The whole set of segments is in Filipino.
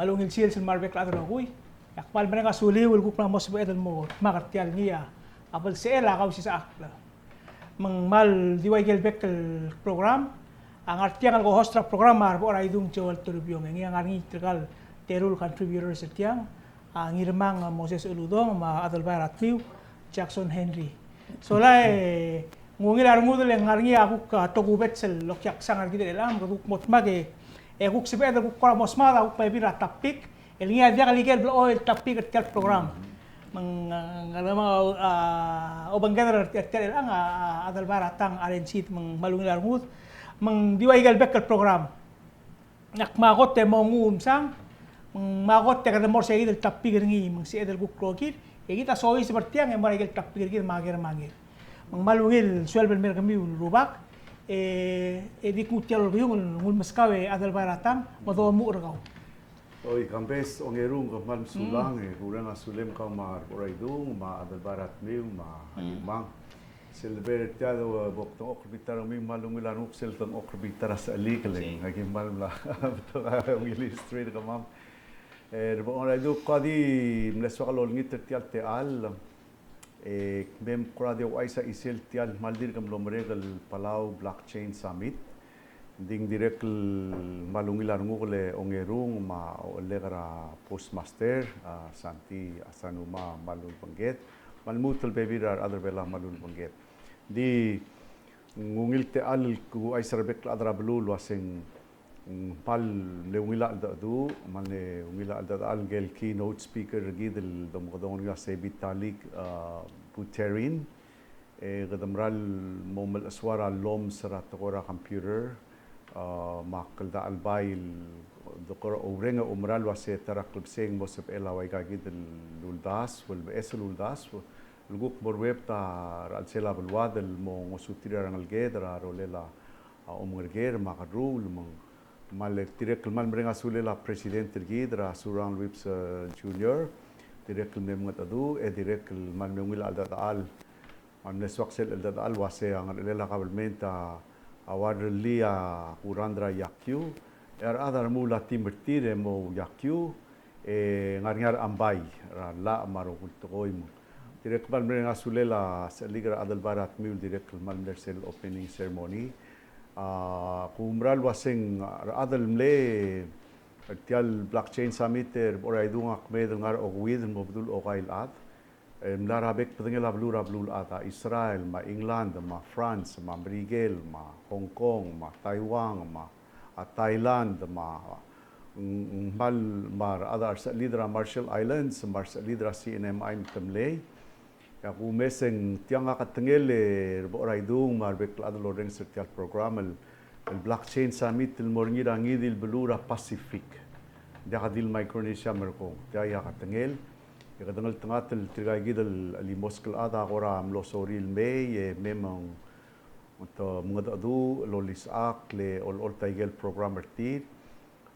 malungil sil marbek la hui yakmal mereka suli wal guk na mos bedel mo makartial niya abal sela Kausischakl mal diway gelbek program ang artiang ko host program mar bo raidung jawal Toribiong ang ngi trigal terul contributors tiang Ngirmang Moses Uludong ma Adelbai Jackson Henry so lai ngungil arngudul yang ngarngi aku ka togubet sel lokyak sangar gitu elam guk mot mage guk sebe guk kora mosma guk pa bira tapik elngia dia kali gel oil tapik tel program mengalama obang gather tel ang Adelbai Tang arensit malungil arngud diway gelbek program nak magot te mongum sang magot te kada mor segi del tapir ngi mang si edel guk krokir kita soy seperti yang marigel tapir kita magir mang malungil suel mer kami rubak di kutial biung ngul maskawe Adelbai Tang madomu urgaw oi Kambes ongerung kaman sulang kurang asulem kamar oraidung ma Adelbai ma Ngirmang Silver tiado bokto okbitar mi malungil anuk selton okbitar sa alikling ngagim malum la to illustrate kamam bon radio qadi mleswaqlo ngit tial tial mem qadi waisa isil tial maldir kam lomregal Palau blockchain summit ding direct malungil anuk le ongerung ma legara postmaster santi asanuma malul pangget malmutul bebirar other bela malul pangget di ngungil te al ku ay sarbek adra blul waseng pal le ngila du mane ngila al gel keynote speaker gidel dom godon ya Seid talik puterin gadamral momal aswara lom sarat kora computer makal da albail dokor orenga umral wase tara klubseng mosep elawai ka gidel luldas wal bes luldas luguk borweb ta alsela bulwad el mo ngosutira rangal gedra rolela umgerger makadrul mal direct mal merenga sulela president gedra surang wips junior direct memngat adu direct mal memwil al al man neswaksel al al wase ang lela kabelmenta awar lia kurandra yakyu other mula timbertire mo yakyu ngarngar ambai la maro kultoim direct mal merenga sulela ligra Adelbai mul direct mal mersel opening ceremony kumral waseng adal mle tial blockchain summit oraidung akmed ngar ogwid mobdul ogail at mlarabek pedengela blul ata Israel ma England ma France ma Brigel ma Hong Kong ma Taiwan ma Thailand ma mal mar other leader Marshall Islands Marshall leader CNMI temle ya ku meseng tiang akatengele oraidung marbek adal oreng sertial program el blockchain summit el morngi rangi dil belura Pacific dia kadil Micronesia merko dia ya katengel ya kadengel tengat el tirgai gidel ali moskel ada ora mlosoril me memang untuk mengadu lolis akle ol taigel program ertit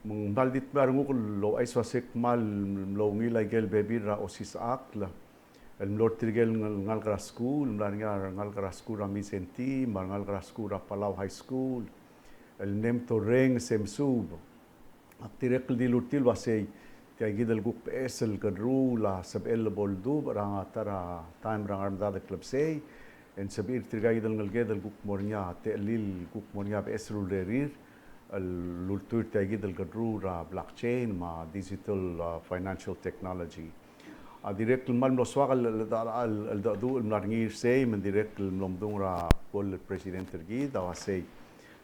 mengdaldit barnguk lo aiswasek mal lo ngilai gel bebira osis akla el Lord Tirgel ngal kras school ngal kras school Rami Senti ngal kras school Palau High School el nem torreng semsub aktirek di lutil wasei tiai gidel guk pesel kadru la sabel boldu ranga tara time rang armada club sei en sabir tirgai gidel ngal gedel guk mornya telil guk mornya pesrul rerir el lultur tiai gidel kadru ra blockchain ma digital financial technology direct mal mloswaq al dadu mlarngir sei men direct mlomdung ra kol president tergi da wasei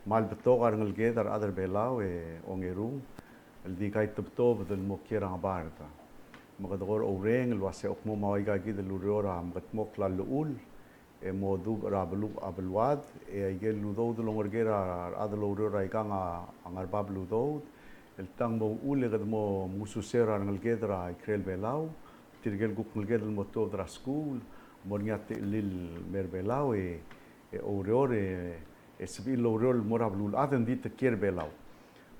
mal betogar ngal gedar other belau ongeru el di kai tubto del mokira barta magador oreng el wase okmo mawaiga gidel lurora matmok la lul modu ra blu abelwad gel ludo de longorgera other lurora ikanga angar bablu do el tang mo ule gadmo mususera ngal gedra ikrel belau tirgel guk ngel moto dra school morniat lil merbelau oreore esbil orol morablul aden dit kier belau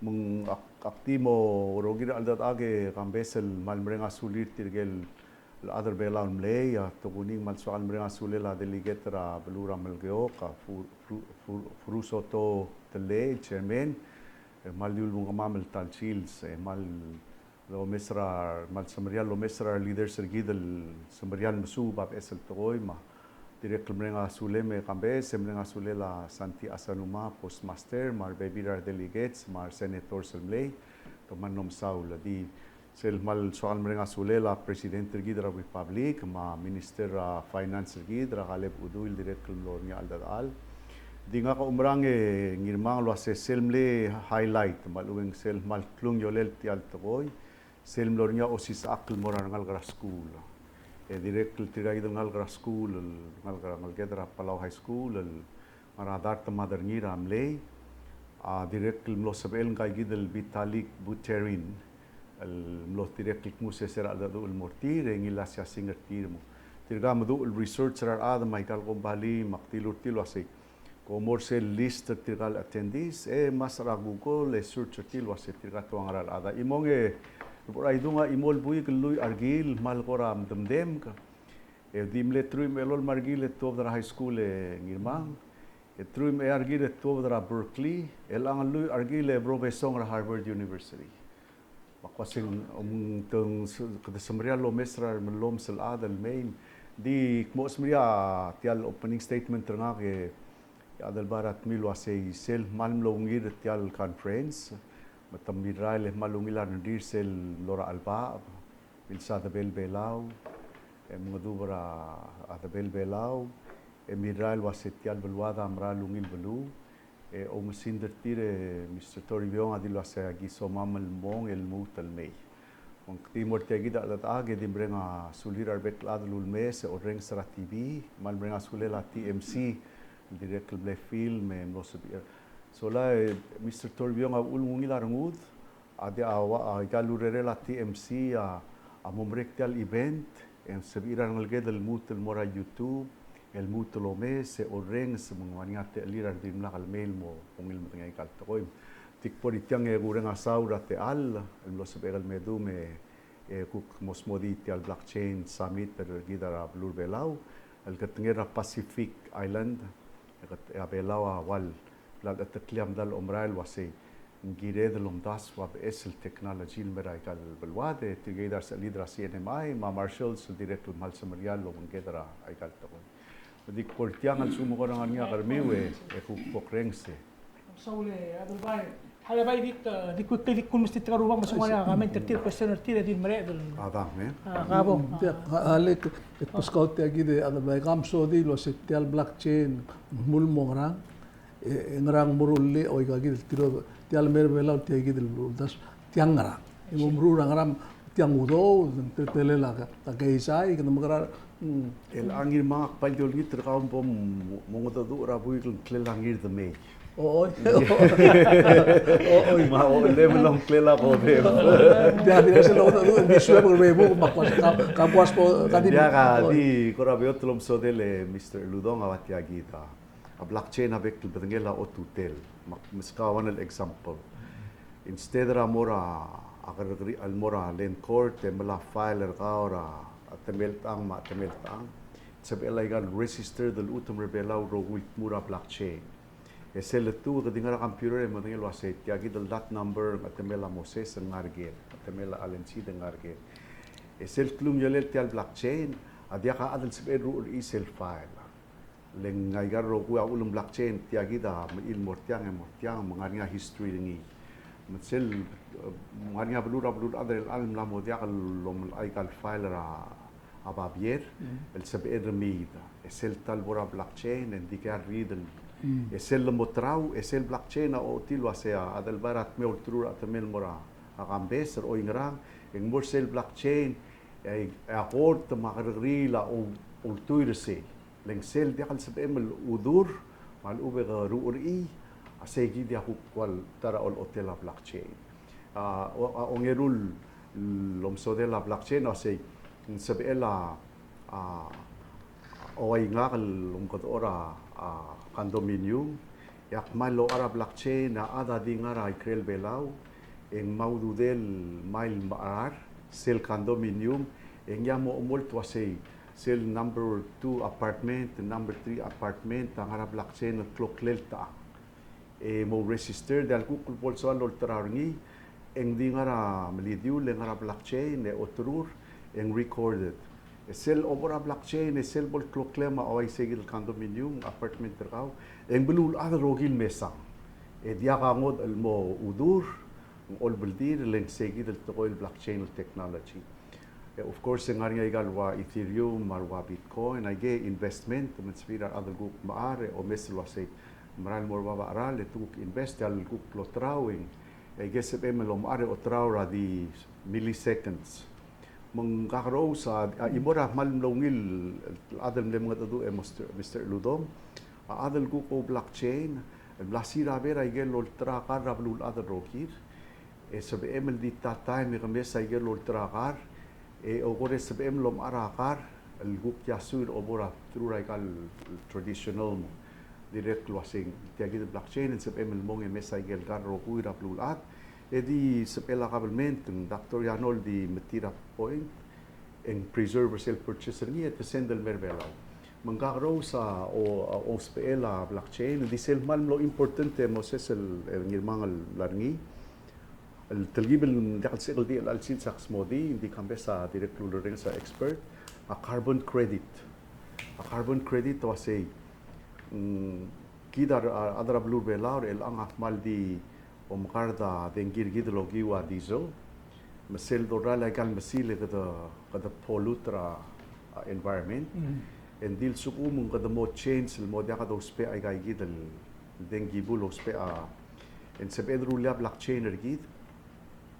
mung aktimo rogir aldat age kambesel malmrenga sulir tirgel other belau mlei ya toguning mal soal mrenga sulela delegatora belura melgeo ka frusoto tele chairman mal yul mung mamel tal chils mal lo mesra mal samarial lo mesra leader sergidel samarial musu bab esel toy ma direct mrenga suleme Kambes mrenga sulela Santi Asanuma postmaster mar baby delegates mar senator semlei tomanom saula di sel mal soal mrenga sulela presidente gidra republic ma minister finance gidra galeb udul direct lo nya al di nga ka umrange ngirmang lo se selmle highlight maluweng sel mal klung yolel ti al toy selm lo nya osis akl moral ngal gra school direct tirai ngal gra school ngal gedra Palau high school maradar tamadar ngira amle direct lo sabel ngai gidel bitalik buterin lo direct muse ser al do el mortir ngila sia singer tirmo tirga madu el researcher ad michael gombali maktilur tilo asik komor se list tirgal attendees masra google search tilo asik tirga tuangaral ada imonge por aí dunga imol bui lui argil mal koram demdem ka dimle truim elol margil top dra high school ngirmang truim argil top dra Berkeley elang lui argil professor ra Harvard University makwasing tung kada samria lo mesra melom sel adal main di mo samria tial opening statement nga ke Adelbai milwa say sel malmlo ngir tial conference matamirail malungilan dir sel lora alba bilsa da belbelau mudubra ada belbelau emirail wasetial belwada amra lungil belu o mesinder tire Mr. Toribiong adil wasagi somamal mong el mutal mei on timor tegida dat age dimbrenga sulir arbet adlul mes o reng sara TV mal brenga sulela TMC direct ble film no sabia sola Mr. Toribiong ulungilar ngud ade awa galurere la TMC a momrektal event en sabira ngalged el mutal mora YouTube el mutulo mes o reng semangwania te lirar dim la kalmel mo pungil mo ngay kaltoy tik por ityang gureng asaura te al lo sebegal medu me kuk mosmoditi al blockchain summit per gidara blur belau el katngera Pacific Island kat belau awal lag at kliam dal umrail wasi ngired lomdas wa esel technology merai kal belwade tigedar sa lidra CNMI ma marshals direct mal samarial lo ngedara ay kaltoy di portiang al sumo ko nga niya karmiwe kukrengse saule Adelbai Adelbai di quickly kun mesti terubang masuk mana kami tertir question tertir di mere del adam kabo alek scout agi de Adelbai kamso di lo setial blockchain mulmongrang ngrang murulle o agi tiro tial merbela tiagi del das tiangra imumrurang ram tiang udo telela ta kaisai ke namara el angir ma paljol ni terkaum pom mongoda du rabu il klelangir de me oi ma o level long klela ko be dia dia se lo du bisue por be bu makwas kapwas po tadi dia ka di korabio tlom so dele Mr. Uludong awati agita a blockchain avec bedengela o tutel miskawan el example instead ramora agar almora len court mala file kaora temel tang sabi illegal register del utum rebelau ro mura blockchain esel tu kadingara computer mo ngel waset yagi del that number temela moses ngarge temela alensi ngarge esel klum yolel tial blockchain adia ka adel sabi ro isel file leng ngaigar ro ku ulum blockchain tiagi da il mortiang mangania history ngi metsel mangania blur adel alim la modia lom aikal file ra ababier el saber remida es el tal bora blockchain indicar riddle es el motrau es el blockchain o tilo sea Adelbai me ultrura tamel mora a Kambes o Ngirmang en morsel blockchain accord magrila o ultuirse lengsel dia kal saber mel udur mal ube ruuri asegi dia kwal tara ol hotel blockchain o ngerul lomso de la blockchain o sei sabela o ay nga kalungkot ora condominium yak malo ara blockchain na ada di nga ra ikrel belau en maududel mail maar sel condominium en yamo umult wasay sel number 2 apartment number 3 apartment ang ara blockchain at kloklel ta mo register dal kukul pol so lol traringi eng di ngara melidiu le ngara blockchain e otrur eng recorded sel obora blockchain e sel bol kloklema o segil condominium apartment terkau eng belul ada rogil mesang e dia kangod almo udur ol beldir leng segil tokoil blockchain technology. Of course, ang nga igal wa Ethereum, marwa Bitcoin, ay investment, mansvira other group maare, o meslo say, maral mo ba aral, tuk invest, al group lo trawing, ay sepem lo maare o traw ra di milliseconds. Mang kakaro sa, imora mal longil, adal mo mga tadu, Mr. Uludong, adal group o blockchain, blasira vera, ay lo trakar, rablul adal rokir, sabi emel di tatay, may kames, ay lo trakar, o kore sabem lom arakar el guk yasur obora trurai kal traditional mo direct wasing tiagi blockchain en sabem el mong mesa gel gar ro kuira plulat di sepela government Dr. Yanol di metira point en preserve self purchaser ni et sendel mervela mangaro sa o spela blockchain di sel mal lo importante mo sesel ngirmang larngi التلقيب اللي دخل سيقل دي الالسين ساكس مودي دي كان بس ديريكت لورين سا اكسبرت كاربون كريديت واسي كيدار اضرب لور بلاور الان مال دي ومقاردا دنجير جيد لوجي وا ديزل مسيل دورا قال مسيل كده بولوترا environment ان ديل سوق من كده مو تشينج الموديا كده سبي اي جاي جيد الدنجي بولو سبي ان سبي دروليا بلاك تشين رجيد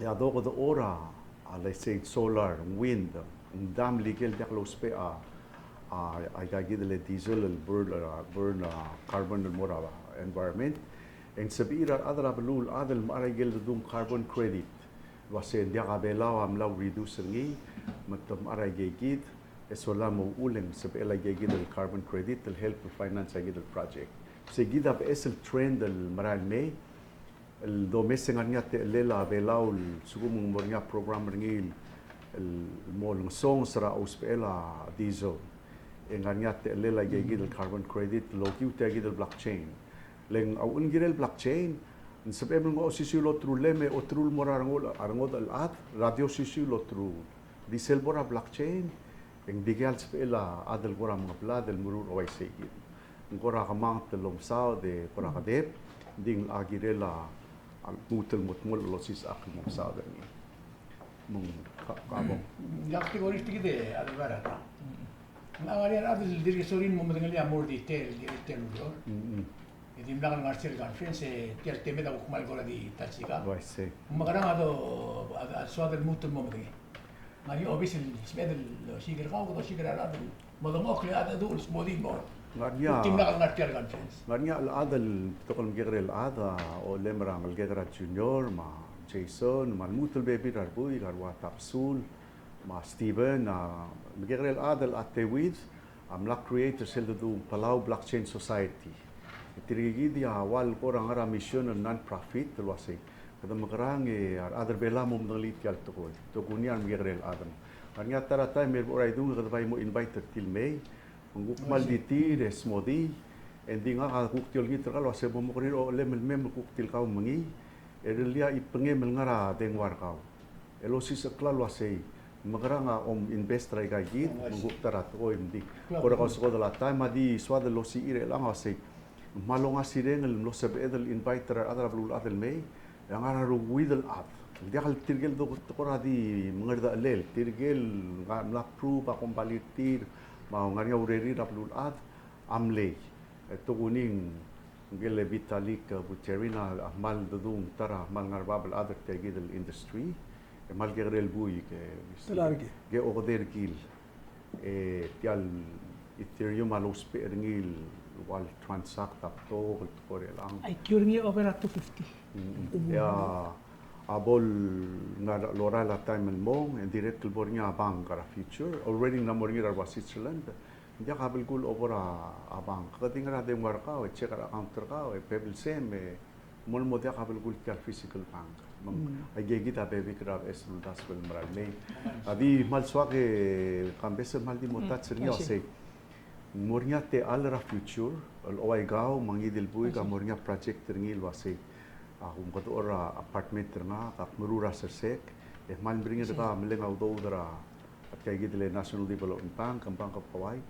ya do ko ora let's say solar wind dam legal dak lo spe ay gagid le diesel burn carbon mora environment en sabira adra blul adal marigel dum carbon credit wase dia kabela am law reduce ngi matam aray gagid esola mo uleng sabela gagid el carbon credit el help finance gagid el project seguida es el trend el maral me el domestic nga te lela belaw sugum mornya program ngil el mol song sra uspela diesel nga te lela gigid el carbon credit logiu te gigid el blockchain leng au ungirel blockchain sabem ngo sisulo tru leme o tru morarangol arangod al at radio sisulo tru diesel bora blockchain eng digal spela adel bora mga blad el murur oi segid ngora kamang telom sao de pora kadep ding agirela ang mutel mutmul losis ak mo sa gani mong kabong yakti goris tigide Adelbai ta ngawarian adel dirge sorin mo madangali amor detail do edim lagan marcel conference tel teme da ukmal gola di tatsika vai se magarang ado suadel mutel mo madangi mari obis smedel shiger gaw do shiger adel madamok le adul smodi mo tim lagan marcel conference nganya al tokol migre al ada o lemrang al gedra junior ma Jason ma mutul baby rarbui garwa tapsul ma Steven migre al ada al atewid am la creator sel do Palau blockchain society itirigi dia awal korang ara mission non profit wasi kada magrang other bela mo mdalit yal tokol tokunian migre al adam nganya tara time mer oray dung kada bay mo invite till May nguk malditi resmodi endi nga kuktil gitar kalo se bomo kri o lemel mem kuktil kaw mangi erelia ipenge mel ngara dengwar kaw elosi se klalo se magranga om investor ga git nguk tarat o endi kora kaw so dala time di swada losi ire lang se malonga sireng lo se bedel inviter adra blul adel me yang ara ru widel at dia kal tirgel do kora di mengerda lel tirgel ngamla pru pa kompalitir mau ngania ureri raplul ad amle to kuning gele vitalik buterina amal dudung tara mal ngarbabel other tegid el industry mal gerel bui ke Talargi. ge order gil tial ethereum alos perngil wal transact up to lang ay curing over at 250 ya abol nga lora la time el mong en direct bornya abang kara future already na morngi ra Switzerland dia kabel gul obora abang kading ra de marka o check account ka o pebble sem mol mo dia kabel gul ka physical bank ay gigita baby grab es das bel maral me adi mal swa ke Kambes mal di motat sernya se mornya te alra future al oai gao mangi del bui ka mornya project ngil wase Kung kato ora apartment nga, kak marura sersek, mal bringin ka melengaw do dara at kay gidile National Development Bank, ang Bank of Hawaii,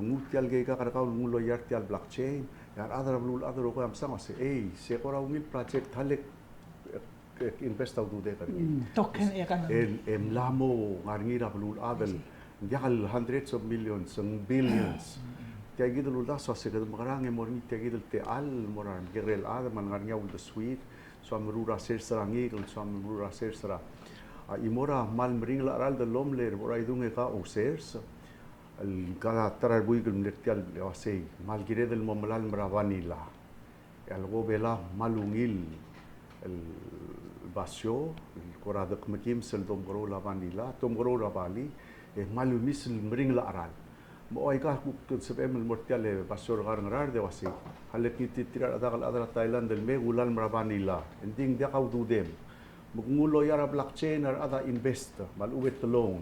mutial gay ka karakaw ngulo yartial blockchain, yar adara blul adaro ko amsa mas se ko raw mil project halik investaw do de kan. Token ya kan. Lamo ngarngira blul adal, yakal hundreds of millions and billions. Kaya gidul ulas so se kadum karang morni kaya gidul te al moran gerel ada man ngarnya ul the sweet so amrura ser sarangi kul so amrura ser sara imora mal mring la ral de lomler borai dunge ka o sers al kala tarar bui kul nertial wasei mal gire del momlal mravanila al go bela malungil el basyo el koradak makim sel dom gro la vanila tom gro la bali malu misl mring la ral mo ay ka kung sa emel mortiale basur ngarar de wasi halit ni titira adakal adara Thailand del me ulan marabanila ending dia kau dudem mugulo yara blockchain ar ada investor mal uwet loan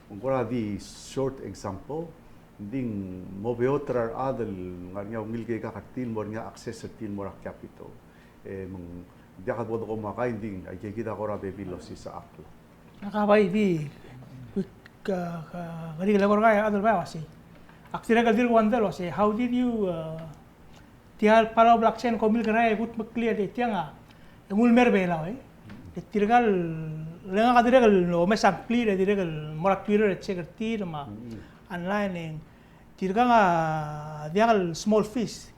ungora di short example ending mo beotra adal ngarnya umilge ka katil mornya access sa til morak capital mung dia ka bodo ko makain ding ay kita ko ra bebilosi sa akla nakabay di ngari la korga Adelbai wasi Akhirnya kadir wonder was how did you tial Palau blockchain komil kerai put clear de tianga ngul merbela tirgal lenga kadir no mesak clear de tirgal morak clear check tir ma online tirga dial small fish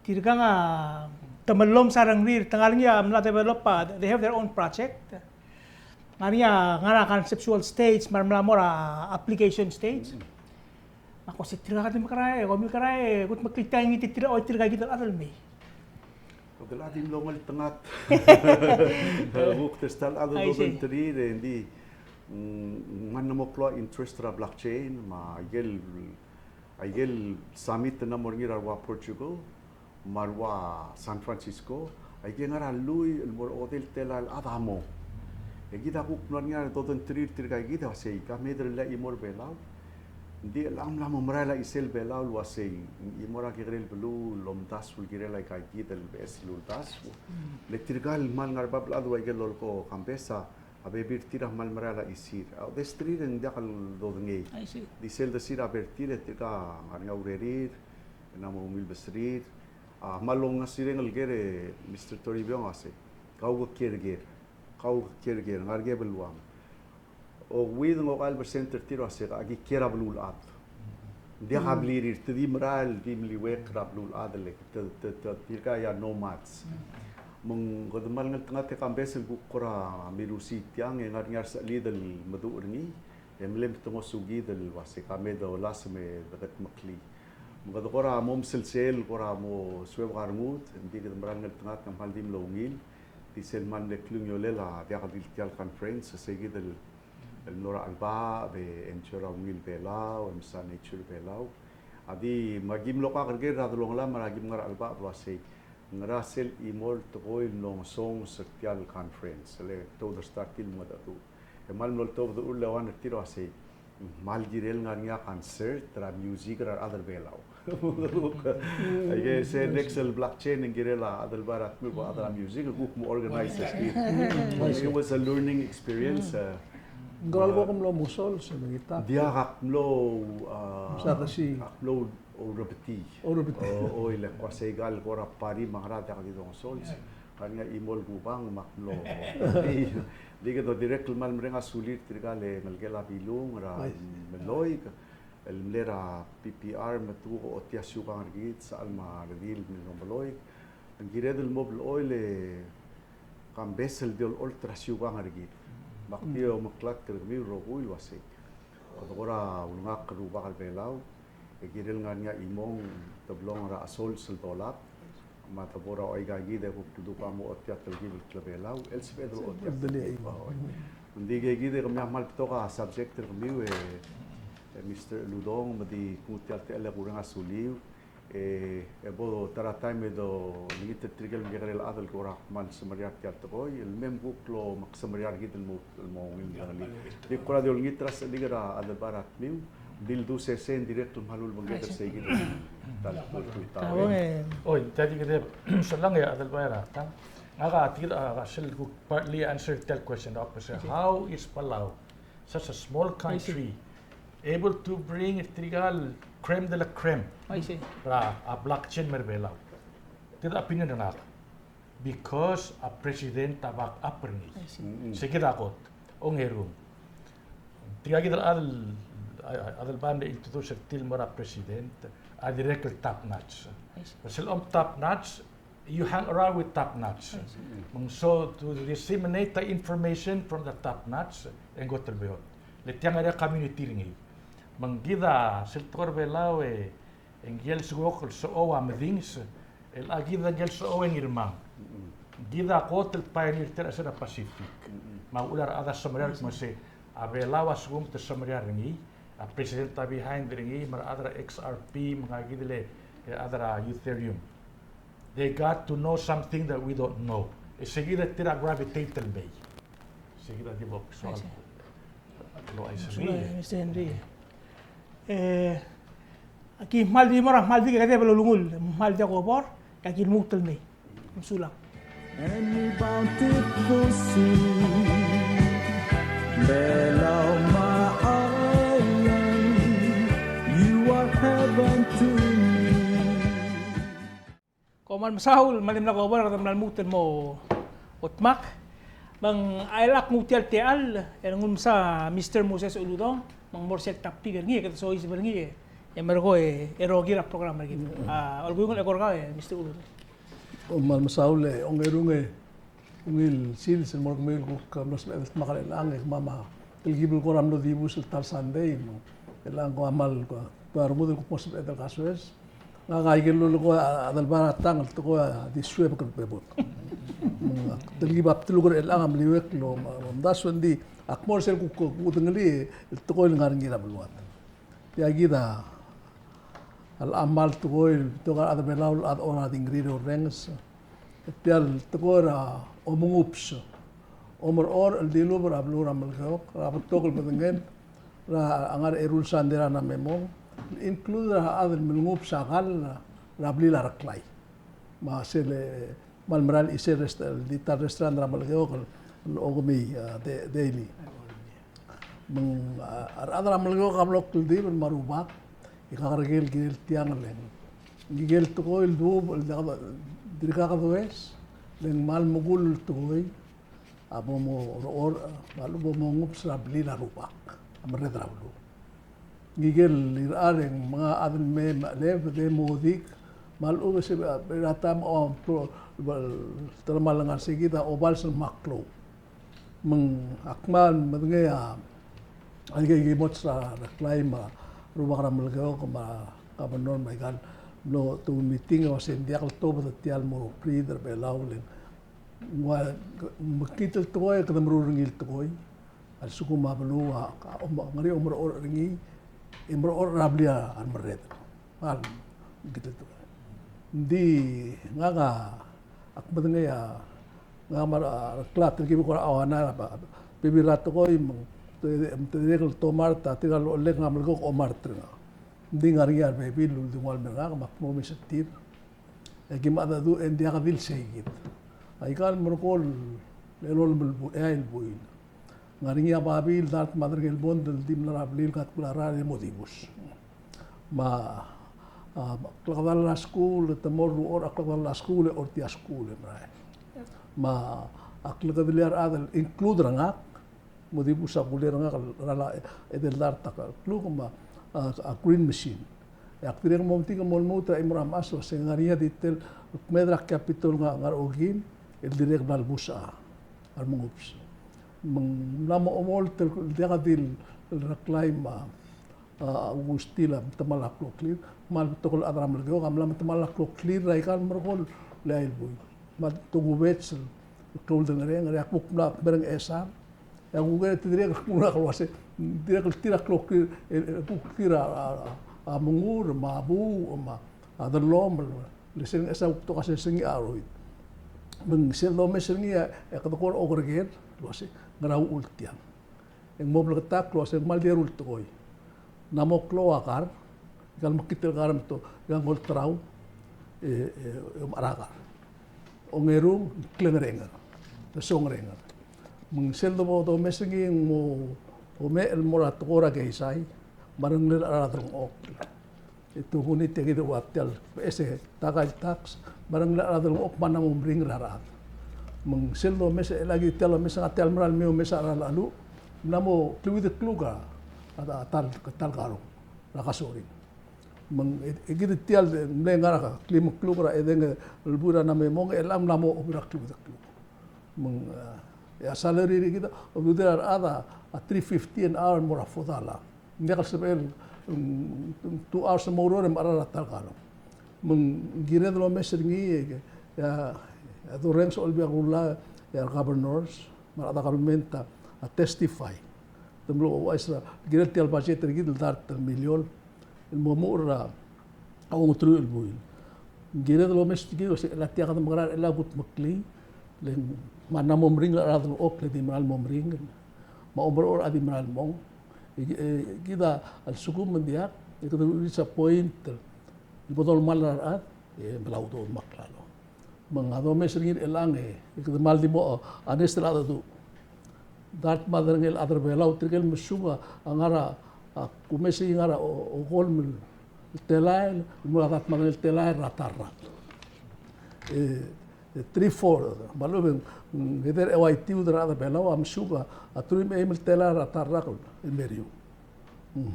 tirga temelom sarang rir tengalnya amla develop they have their own project ngana conceptual stage marmla mora application stage Ako si tira ka din makaray, komil karay, kung makita yung ititira o tira kita Adelbai. Dal ating longal tangat. Buk testal ado doon tiri hindi man namoklo interest ra blockchain ma agel summit na morngira wa Portugal marwa San Francisco agel ngara lui el mor hotel telal adamo. Kita kuk norngira doon tiri tira kita sei kami la imor belau. Di alam la momrala isel bela luasei imora kirel belu lomtas ful kirela kai kitel bes lultas le tirgal mal ngarbab adu ay gelol ko kampesa abe bir tirah mal marala isir au destrir en dakal dodnge di sel de sira bertir tika arnya urerir na mo mil besrir malong nasireng gere Mr. Toribiong ase kau kerger ngarge beluang o with ngo Albert Center tiro ase agi kera blul at dia hablir tedi moral di mliwek rablul adle tirka ya nomads mung godmal ngal tanga te Kambes bukora milusi tiang ngar ngar sa lidel madu urni emlem tungo sugi del wase kame do lasme dagat makli mung godora mom sel kora mo sweb garmut di godmal ngal tanga kam haldim longil di selman le klungyolela dia kadil tial conference segi del el nora alba be enchora mil belau emsa nature belau adi magim loka kerge radulong la maragim ngar alba wase ngrasel imol toil long song saktial conference le to the startil modatu emal nol to the ulawan tiro ase mal girel ngarnya concert tra music ra other belau I say Nexel blockchain and girela Adelbai at me other music group organize it was a learning experience Ngal ko kumlo musol sa mangita. Dia kaklo sa kasi kaklo o repeti. O ile ko segal ko rapari maharata ka dito sol. Kanya imol gubang maklo. Di ka to direct mal mrenga sulit tirgale malgela bilung ra meloy el mlera PPR matu o tiasyu ka ngit sa alma redil ni meloy. Ang giredel mobil oil Kambes del ultra syu ka ngit. Baktiyo maklat kermi rohul wasik. Kadora ulngak kerubah kalbelau. Egiril nganya imong tablong ra asol seltolak. Matabora oy gagi de kudu kamu otiat tergil klebelau. Elspedo otiat deli ibahoy. Undi gagi de kami amal pitoka subject termi Mr. Uludong madi kutiat tele kurang asuliu. Ebo taratay medo limited trigger ngerel adal ko rahman samariar tiat ko el mem buklo mak samariar gidel mo ngil ngali di kora de ngitras digara Adelbai miu dil du se sen directo malul mangeder se gidel tal Tahu Oi, tadi kita selang ya Adelbai Tang. Aga still partly answer that question. How is Palau, such a small country, able to bring trigal creme de la creme I see. para a blockchain merbelaw? Tida opinion na because a president tabak aprengi. I see. Sige dakot ongerum. Tiga kita Adelbai introduce til mara president a direct top notch. Pasal top notch, you hang around with top notch. So to disseminate the information from the top notch and go terbeot. Letiang ada community ringi. Manggida siltor belaw engel sugok so owa medings el agida gel so owa Ngirmang. Gida kotel pioneer ter asera Pacific. Maular ada samariar mo se abelaw asgum te samariar ringi. A president behind ringi mar adra XRP mga gidile adra Ethereum. They got to know something that we don't know. Seguida tira gravitate bay. Seguida di bok so lo ay sabi. Mr. Henry. Aki mal di marah mal di kaya belum lungul mal di ako por kaki mutal ni sulang. Any bountiful sea, Palau my island, you are heaven to me. Koman masahul malim na ko por katam mutal mo otmak. Bang ailak mutal tial erang sa Mr. Moses Uludong mang morsel tapti ngi kata so is ngi emergo erogira program lagi. Algo yung ekor ka Mr. Uludong. Mal masaule ongerunge ungil sil sen mor mil ko kamnos makale lang mama ilgibul ko ramno dibus tal Sunday no elang ko amal ko parmud ko pos etal kasos nga gaigel lo ko Adelbai Tang to ko di suwe ko bebot ilgibap tulugor elang am liwek lo das wendi akmor sel ko udengali to ko ngar ngira bulwat ya gida al amal to ka Adelbai laul ad ona dingrido rengs tial to ra omungups omor or al dilo ber ablu ramal ko rapat tokol badengen ra angar erul sandera na memo include ra adel mengup sakal rabli la raklai ma sele malmral ise di tar restaurant ramal ko ogomi daily meng ar ramal ko kablok di marubak ikakargel gel tiang leng gigel to ko il dub dirika ka does leng mal mugul to koy abo mo or malu bo mo ngup sa bli la rupak amre drawlo gigel irareng mga adon me lev de modik mal o se beratam o pro termal nga sigita obal sa maklo meng akman madngaya ay gimot sa klima rubak ramal ko ma kabanon may kan no to meeting o sen diak to ba tial mo leader be lawlen wa makitel to ay kadam rurungil to koy al suku ma balua ka ngari umur or ringi imro or rablia an meret al gitu to di nga akbat nga nga mar klat ki ko awana ba bibirat ko Tedekal tomar ta tigal olek ngamal ko omar trenga. Di ngariar baby lul dungal merga makmo misatir. Egi mada du en dia kadil segit. Aikal merkol lelol belbu el buin. Ngaringia babil dat madar gel bond del dim la rablil kat kulara de motivus. Ma klakadal la school temor or klakadal la school or tia school mrai. Ma aklakadiliar adal include rangak mudi busa kuler nga rala edel darta ka klukuma a green machine yak tireng momti ka molmo tra imram aso sengaria ditel medra capital nga ngar ogin el direct dal busa al mungups meng lama omol tel diadil reclaim Augustila tamalak clear mal tokol adram lego kam lam tamalak clear rai kan merkol lail boy mat tugubets tol dengare ngare akuk na bereng esar yang gue tidak kurang kalau saya tidak kelok kira mengur mabu ada lom lesen esa to kasih sengi aroid mengsen lom sengi ya kata kor ogreger lo sih ngarau ultian yang mau berketak lo sih mal dia ult koi namok lo akar kalau makitel garam to yang gol terau arakar ongerung klengerenga the songrenga mung seldo mo to mesinging mo ome el morat ora ke sai marang ler aratrong ok itu hunit te gitu watel ese tagal tax marang ler aratrong ok mana mo bring rarat mung seldo mes lagi telo mes atel maral meu mes lalu namo kluide kluga ada tal karo rakasori meng egid tial nengara ka klim klubra edeng lbura na memong elam namo obra klub meng ya salary kita obudar ada a 350 an hour mora fodala ngal sebel 2 hours more mara tal karo meng gire do mesringi ya do ranks olbia gulla ya governors mara da governmenta a testify temlo waisra gire tial budget rigid dar million المامور أو مطلوب البويل جيرد لو مش تجي وش لا تيجي هذا مقرار إلا قط مكلي لأن ما نام ممرين لا هذا الأوك لدي مرال ممرين ما أمر أدي مرال مون كذا السكوب من ديار يقدر يريس بوينت البطل مال رأت بلاو دو مكلالو من هذا مش رجيل إلا يقدر مال دي مو أنيست هذا دو دارت ما درنجل أدر بلاو ترجل مسوما أنغرا kumesi ngara o golmul telai mulatat magal telai ratarra 3-4 balubeng geder ewai tiu dara belaw am suga atrim emil telai ratarra ko meriu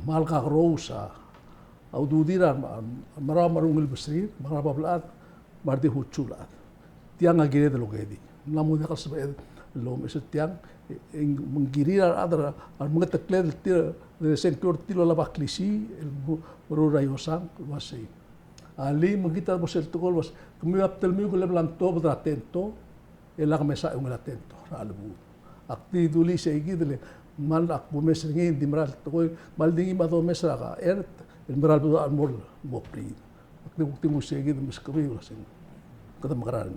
mal ka rosa au dudira mara marungil besrir mara bablat mardi huchulat tiang agire de logedi namu de kasbe lo mes tiang menggirira adra mengetekler de sector tilo la baklisi el borura yosang wasi ali mengita bosel tokol was kemi aptel mi ko leblan to bra tento ela mesa un la tento albu akti duli segidle mal ak bumes ngi dimral to mal dingi ma do mesra ka ert el moral bu almor bopri akti bukti mu segid mes kemi wasin kada magaran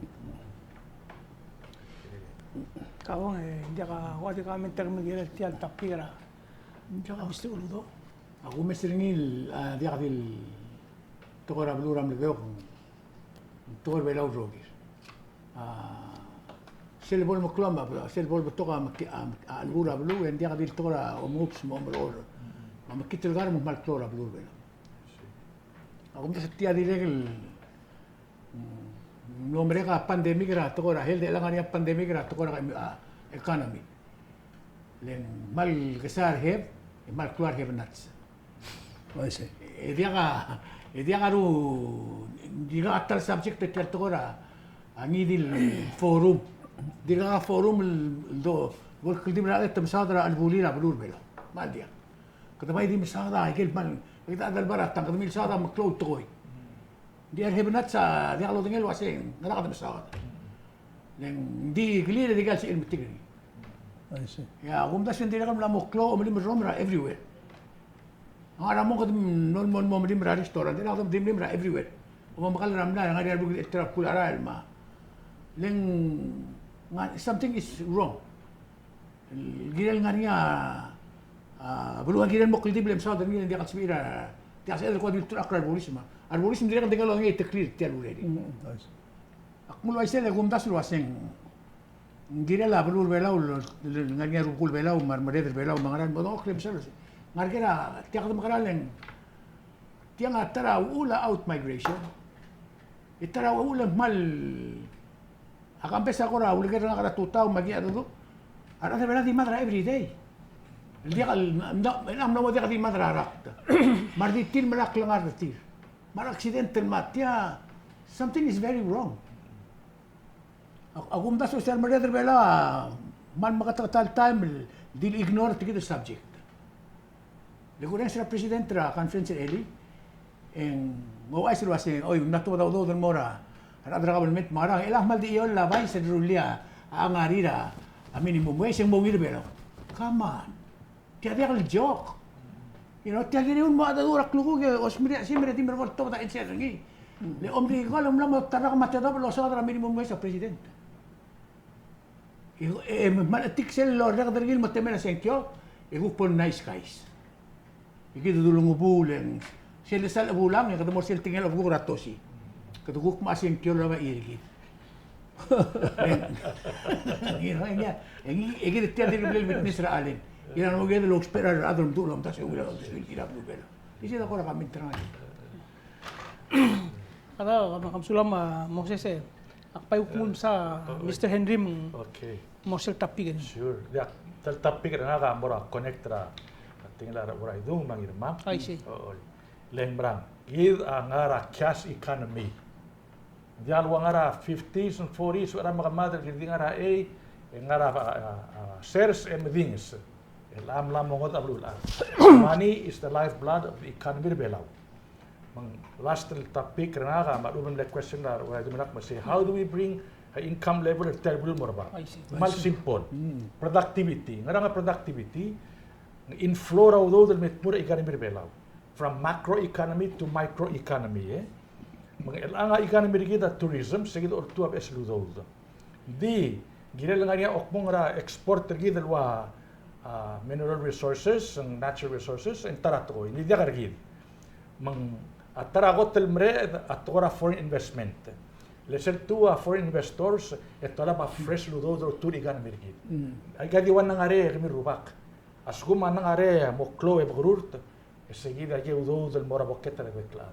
Kawang dia ka wadi kami termigil tial tapira. Jangan mesti Uludong. Aku mesringil dia kadil tokora bluram le beok tokor belau rogir. Sel bol maklama sel bol toka albura blu en dia kadil tokora omups momror. Ma kitel gar mo mal klora blu bela. Aku mes tia diregel no mereka pandemi kira tokora hel de langania pandemi kira tokora economy. Len mal kesar heb mal keluar heb nats. Waise Dia karu dia atal subject te tokora angidil forum. Dia forum do gol kuldi mera tem sadra albulira blur bela. Mal dia. Kata mai di misada ikil mal kita adal barat tang kemil sada maklou toy. Dia heb nats dia kalau tinggal wasing ngala kata misada. Len di glir di gal si ilmu tigri. waise Ya, gum das sendiri kan lamok klo omelim romra everywhere. Ang mo kadum non mo melim ra restaurant, ina kadum dimlim ra everywhere. O makal ramna nga dia bugil etrap kulara ma. Leng something is wrong. Giral nga niya buluan giral mo kulti bilem sa dami dia katsbira. Dia sa ko dil akrar bolisma. Arbolism dia kan tinggal ngi teklir tial uredi. waise Akmul waise le gum das luaseng. Giral la bulur belau nga niya rukul belau marmader belau mangaran mo oklem sa. Ngarkera tiyak kadum karaleng tiang atara ula out migration. Itara ula mal akampesa ko ra ula kera nga tutaw magi ado. Ara sa belati madra every day. Dia kal am no dia kadi madra rakta. Mardi til malak lang artir. Mar accident matia something is very wrong. Agum da social media bela man makatatal time dil ignore the subject. Liguran sila presidente ra conference eli en mo ay sila kasi oy nato daw do mora ara government mara elah mal di yon la vai sa rulia ang arira a minimum wage ang mongir belo come on dia dia joke you know dia gini un mo ada dura klugo ke osmiri simre timber vol to ta enser ngi le omri gol mo tarak matado lo sa minimum wage sa presidente e mal tiksel lo regdergil mo temena senkyo e gupon nice guys. Ikit dulung ubulen. Sila sal ubulang ya kadamo sila tinggal ubu ratosi. Kaduguk masing kyo na mairigit. Ngirmang niya, egit tiyan din bilil witness ra alin. Ilan mo gede lo esperar adon dulam tas yung ulang tas yung kirap nubel. Isi na ko na pamintrang. Kada kamsulam Moses akpay hukum sa Mr. Henry Okay. Mosel tapigan. Sure. Ya, tapi ka nga mora connect ra. Tingala ra ora idong mangirmang. I see. Oo. Lembrang. Gid ang ara cash economy. Dial wa ngara 50s and 40s wala mga mother gid ngara ngara shares and things. Elam mongot ablula. Money is the lifeblood of the economy belaw. Mang last topic nga maruman le question na wa dumanak ma say how do we bring income level at terrible more ba? I see. Mal simple. Productivity. Nga productivity inflow raw do del met pura economy belaw. From macro economy to micro economy Mga elanga economy kita tourism sige or tuab esludo. Di ginel nga niya okmong ra exporter gid wa mineral resources and natural resources and tarato hindi dia kargid. Mang ataragot tel mre atora foreign investment. Lesel tu foreign investors etola ba fresh ludo do tu economy gid. Ay gadiwan nga are kami rubak. Asguma nga are mo klo e brurt seguida ge udo del mora boketa de bekla.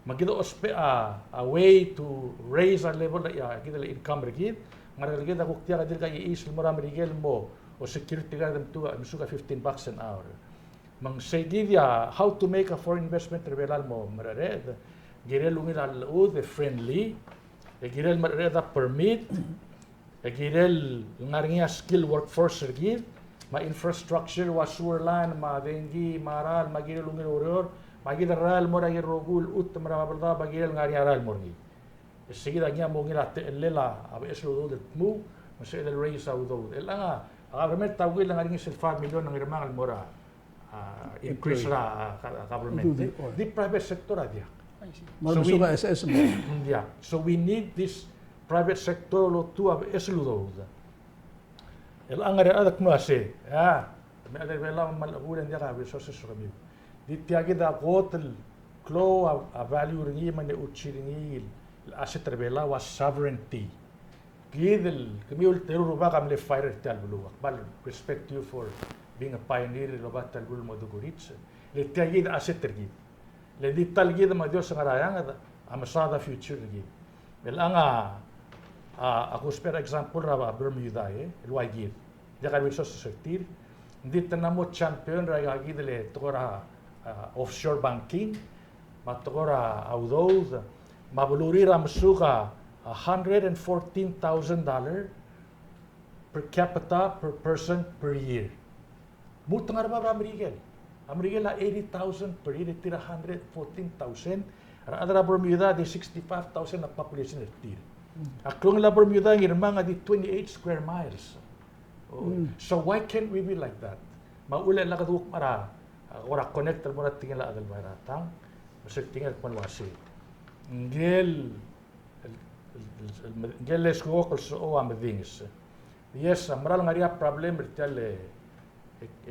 Magido ospe a way to raise a level gidel income gid. Ngara gid ako tiya kadil kay isil mora merigel mo o security guard them to misuka $15 an hour. Mang seguida how to make a foreign investment revelal mo marared. Girel ungil al friendly. Girel mareda permit. Girel ngarngia skill workforce gid. Ma infrastructure wa sewerlan ma dengi maral magirel ungil oror magir ral mo ra rogul ut marabalda bagirel ngari aral morni. Seguida nya mo ngila lela ab eslo do mu masel el raise au do. Elanga government tawil lang ngari 5 million ng Ngirmang almora increase ra government. Di private sector adia. Malusuga SS mo. Yeah. So we need this private sector lo tu ab eslo do. Ang adat mo ase, may alala malabulan dia ka resources kami. Di tiagi da hotel klo a value ringi man uchi ringi asset rebela was sovereignty. Gidel kami ul teruro ba kam le fire tal bulu. Bal respect you for being a pioneer lo ba tal bulu mo dugurits. Le tiagi da asset tergi. Le di tal gid ma Dios ngarayang amasada future gi. Belanga ako spare example ra Bermuda luay gid. Dia kan bisa sesektir. Hindi tanamo champion ra gid le tokora offshore banking. Matokora audos mabuluri ra masuka $114,000 per capita per person per year. Butang ra ba Amerikel? Amerikel na 80,000 per year tira 114,000. Ra adra Bermuda di 65,000 na population tira. Aklong la Bermuda Ngirmang di 28 square miles. So why can't we be like that? Maula la kaduk mara ora connector mo na tingin la Adelbai Tang. Masig tingin kon wasi. Ngel les ko so am things. Yes, amral ngaria problem tale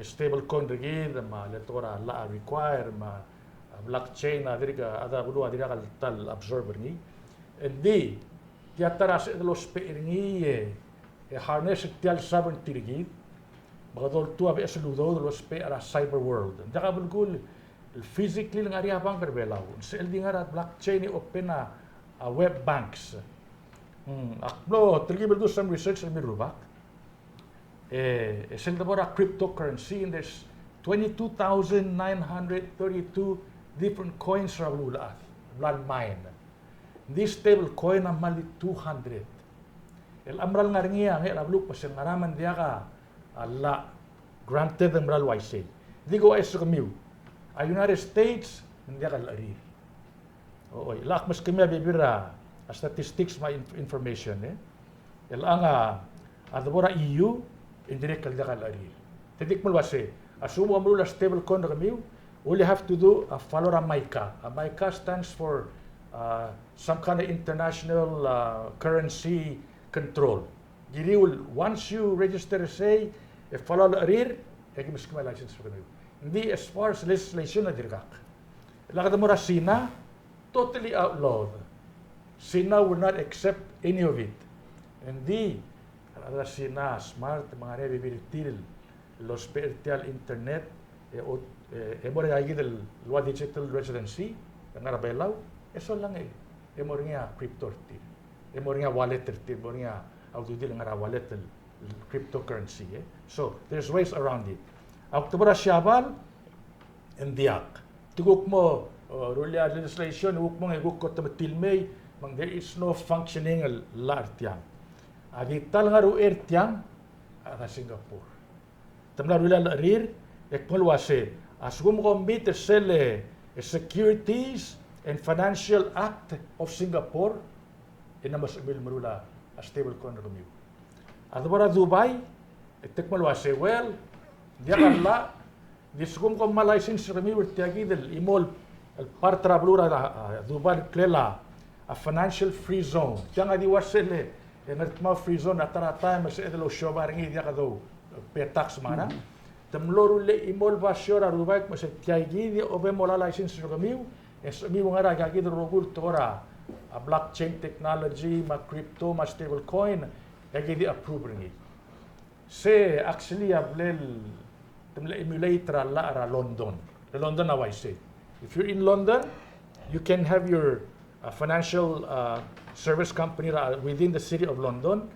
stable coin rigid ma letora la require ma blockchain adiriga ada bulu adiriga tal absorber ni. Di tiataras los peringi harness tial sovereignty rigid. Bagadol tu abi esludo los pe ara cyber world. Daka bulgul physically ng area bang berbelaw. Sa eldingar at blockchain open web banks. Aklo tergibel do some research in Mirubak. Send about a cryptocurrency and there's 22,932 different coins ra lulaat. Blood mine. This stable coin na mali 200. El amral nga ringiya ng ablu pa siya ngaraman diya ka Allah granted amral waisay. Di ko ay sa kamiw. A United States hindi ka lari. Oo, ilak mas kami bibira statistics my information El anga adabora EU indirect kalda ka lari. Tidik mo wasi. Asumo amro la stable coin kamiw. All you have to do follow a MICA. A MICA stands for some kind of international currency control. Giriul once you register say follow the arir, mas kami license for kamiw. Hindi as far as legislation na dirgak. Lakad mo Sina, totally outlawed. Sina will not accept any of it. Hindi, ada sina smart, mga rebibilitil, los pertial internet, mo rin ay gidel luwa digital residency, ang arabelaw, eso lang mo rin crypto ti, mo rin wallet ti, mo rin aududil ang wallet cryptocurrency. So, there's ways around it. October Shabal, Indiak. Tugok mo, rulia legislation, huk mo ngayuk ko tamatilmay, mang there is no functioning la artiang. Agital nga ru ertiang, at Singapore. Tamla rulia la rir, ekpolwase, asgum kombit sele Securities and Financial Act of Singapore, inamas amil marula a stable coin rumiw. Adabara Dubai, tekmalwase, well, diyan la, disgum ko ma-license rumiw tiagi del imol partra blura Dubai klela a financial free zone. Diyan nga diwasele, ma free zone atarata mas edelo shobar ngi dia kado pe tax mana. Tamlorule imol basiora Dubai mas tiagi di obe mola license rumiw, es mi ngara gagi del rogul tora a blockchain technology, ma crypto, ma stable coin, gagi di approve ringi. Se actually ablel tamla emulator la ara London. The London now I say. If you're in London, you can have your financial service company within the city of London,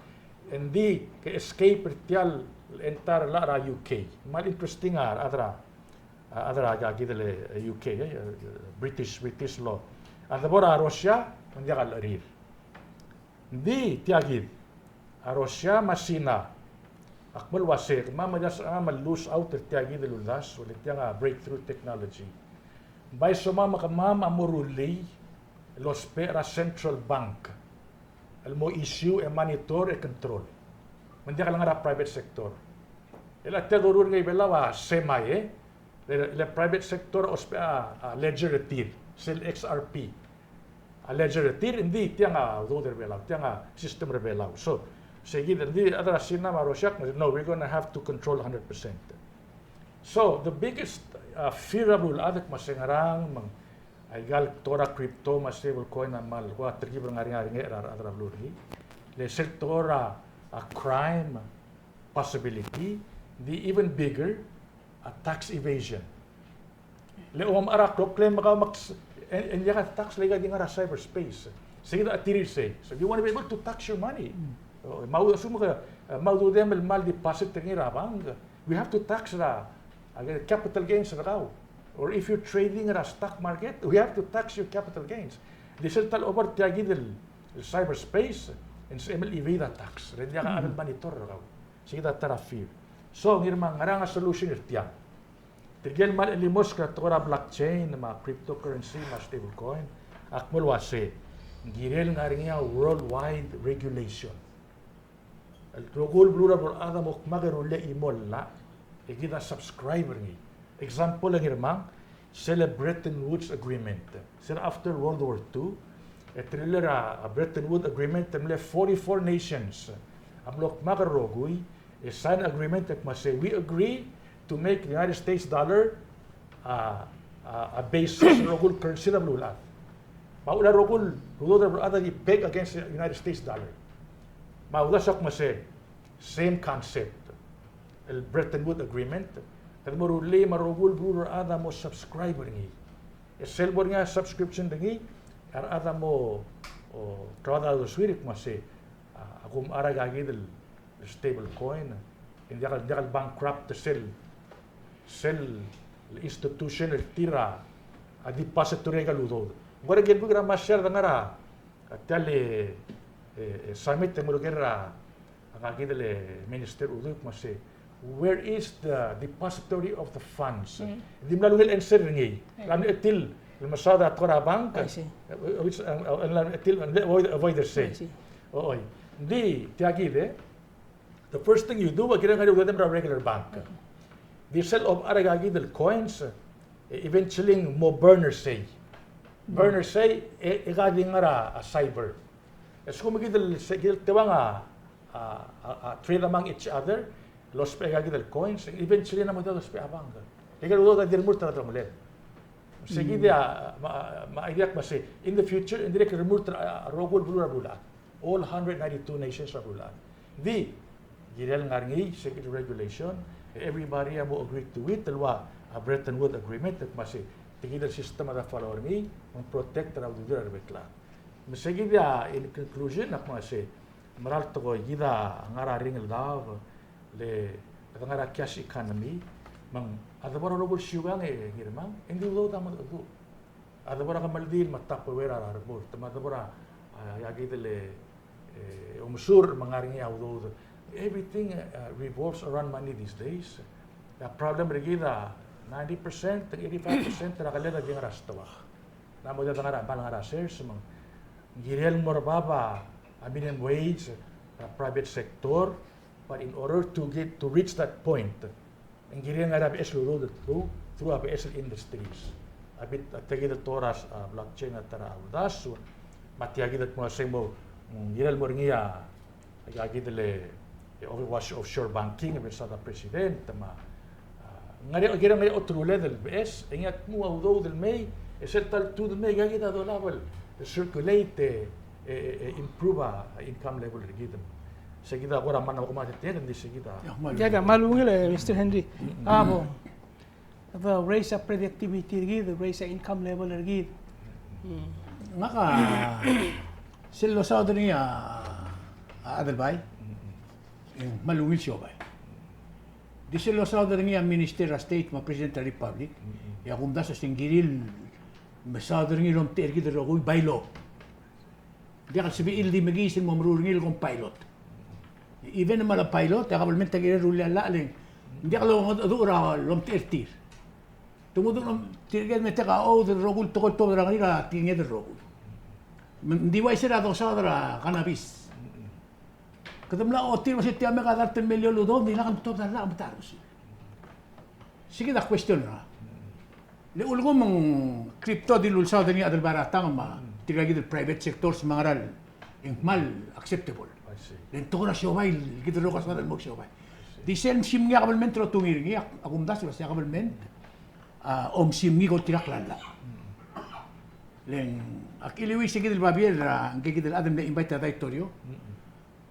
and di ke escape ritial entar la ara UK. Mal interesting adra gagi dele UK, British law. Adabora Russia, mandiak al rir. Di tiagid a Russia masina akmal wasir mamajas amal lose out tiagid lulas ulit yang breakthrough technology. By sumama kamam amuruli los pera central bank el mo issue e monitor e control. Mandiak lang ara private sector. El atedorur ngay belawa semi le private sector ospe ledger retir sel XRP. A ledger retir hindi tiang doder belaw tiang system rebelaw. So seguid hindi adra sina marosyak no, we're going to have to control 100%. So the biggest fearable adak masengarang mang aigal tora crypto ma stable coin na mal wa tergibra ngari-ngari adra blurhi le sektora a crime possibility, the even bigger a tax evasion. Le ara claim maka and yaka tax lega di ngara cyberspace. Sige na atirir say. So you want to be able to tax your money. Mau assume ka mau do them mal deposit ngira bang. We have to tax the capital gains raw. Or if you're trading in a stock market, we have to tax your capital gains. This is tal over tiagi del cyberspace and sa ML evade tax. Ren yaka anong monitor raw. Sige na tarafir. So ngirmang nga solution irtiyan. Tigel mal elimos ka tora blockchain, ma cryptocurrency, ma stablecoin, akmul wase, girel nga rin worldwide regulation. Al rogol blura por adam ok magaron le imol la, egida subscriber ni. Example lang Ngirmang, Bretton Woods Agreement. Sir after World War II, thriller a Bretton Woods Agreement, temle 44 nations. Amlok magarogoy, sign agreement at mase, we agree to make the United States dollar a basis rogul currency na blulat. Maula rogul ada di peg against the United States dollar. Maula sok mase same concept. El Bretton Woods Agreement. Tad mo ruli marogul brother ada mo subscriber ngi. Selbor nga subscription ngi ar ada mo trada do swirik mase akum aragagi del stable coin. Hindi ka bankrupt to sell institution tira a depository galudo. Ngora gelbu gra masher dangara atale summit mo gera akagi dele minister uduk mase where is the depository of the funds? Di mlalungil answer ngi. Lanu etil masada tora bank which etil avoid say. Oy. Di tiagide the first thing you do agira ngari with them regular bank. The sell of aragagi del coins eventually mo burner say. Burner say igadi ngara a cyber. Es kumigi del tewanga trade among each other los pegagi del coins eventually na mo dos pe abang. Igalo da dir murta tra mole. Sige dia ma idea mase in the future indirect remurta rogol blura bula. all 192 nations sa bulan. Di, girel ngarngi, security regulation, everybody amo agree to it, talwa, a Bretton Woods Agreement, at masi, tigil system at follow ngi, ang protect raw dito arbitla. Masigi dia, in conclusion, nak masi, maral to ko, gida, ngararing love, le, ngara cash economy, mang, ada bara robol siwang Ngirmang, hindi daw tama ito. Ada bara kamaldil, matapawera arbol, tamada bara, yagidele, umusur, mangaring yaw everything revolves around money these days. The problem regida 90% 85% nakalala di rastawa. Namo da ngara ngara shares mang girel morbaba minimum wage private sector, but in order to reach that point, ang girel ngara BS road through ABS industries. Abit tagida toras blockchain at taraawdas matiagidat mo sa mo girel morngia agidele offshore banking sa president ma ngari gira may otrule del BS ingat mo audo del may esertal to del may gagita do level circulate improve income level rigidam seguida agora man ko matete hindi seguida Jaga malungil Mr. Henry. Abo. The raise a productivity rigid, the raise a income level rigid. Ngaka silo sa niya Adelbai malungil siya ba? Di silo sa niya Minister of State ma President of the Republic. Ya kung da sa singgiril masado niya lom tergi dero ko baylo. Di ka sabi ildi magisin mo marurungil kong pilot. Even naman ang pilot, ya kabal menta gira ruli ala aling. Hindi ka lom tertir. Tumudong ng tirigyan may teka, the rogul tukol to darang nila tingin the rogul. Hindi wa isira daw sa dara cannabis. Kadamla o tir masit tiame ka 30 milyon Uludong, di na kan to dara mataro si. Sige da question na. Le ulgo mang crypto di lulsa ni Adelbai Tang ma tiragi del private sector sa mga ral mal acceptable. Len to na siya gidro ka sa mo siya. Di sen sim nga kabal mentro tungir nga akum das sa kabal ment. Sim ko tiraklala. Len akiliwi sige del babier ang gigidel adam na invite ta Torio.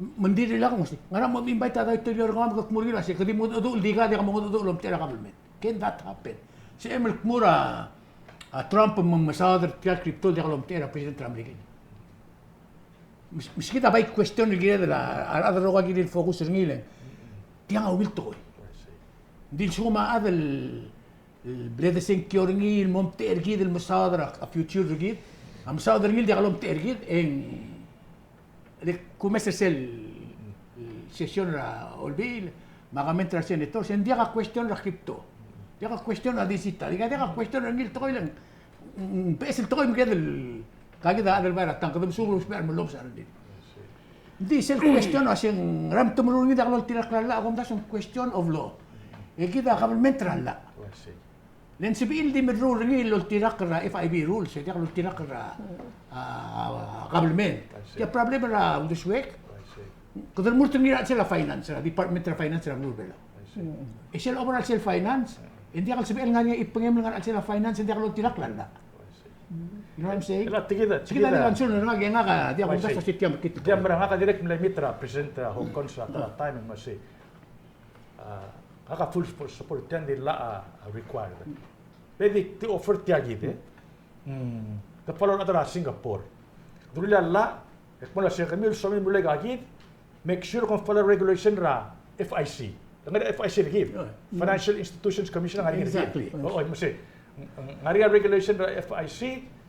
Mandiri lang mo si. Ngara mo invite ta Torio ko mo kumuri kasi kadi mo do di ka mo do lom tira kabal ment. Can that happen? Si Emil Kmura Trump mang masader tiya crypto di kalom tira President Trump ligin. Miski ta bay question ni gira la ada ro ka gidil focus ngile. Tiya nga wilto ko. Din suma adel البلاد سنكيورني الممتع رجيد المصادرة فيوتشر رجيد المصادرة رجيد دي قالوا ممتع رجيد إن كوميسر سيل سيسيون را أولبيل ما قامن ترسين التور سن دي قا كويستيون را كريبتو دي قا كويستيون را ديجيتال دي قا كويستيون رجيد تقولن بس التقول من كده كده هذا البارح تنقدم سوق مش بيعمل لهم سعر دي سيل كويستيون عشان رمت مروني ده قالوا تيرك لا قوم ده كويستيون اوف لو كده قبل منتر لا لأن سبيل دي من رول رجيل لو تنقر FIB رول سيدي لو تنقر قبل مين يا بروبلم را ودش ويك قدر مرتني رأس لا فاينانس را ديبارتمنت را فاينانس را نور بلا إيش الأمر رأس الفاينانس إنتي قال سبيل غني إبنيم لغن رأس الفاينانس إنتي قالوا تنقر لا You know what I'm saying? لا تجدا Kita ni kan suno nga nga dia kung sa sitya makita. Dia merang ka direct mula mitra present Hong Kong sa time masih aka full support yan nila required. Pwede ti offer tiya gide. Kapalo na tara Singapore. Dulu la mula siya kami suami mula gagid. Make sure kung follow regulation ra FIC. Ang FIC gid. Financial Institutions Commission ang gid. Exactly. Oo, masih ngari regulation ra FIC.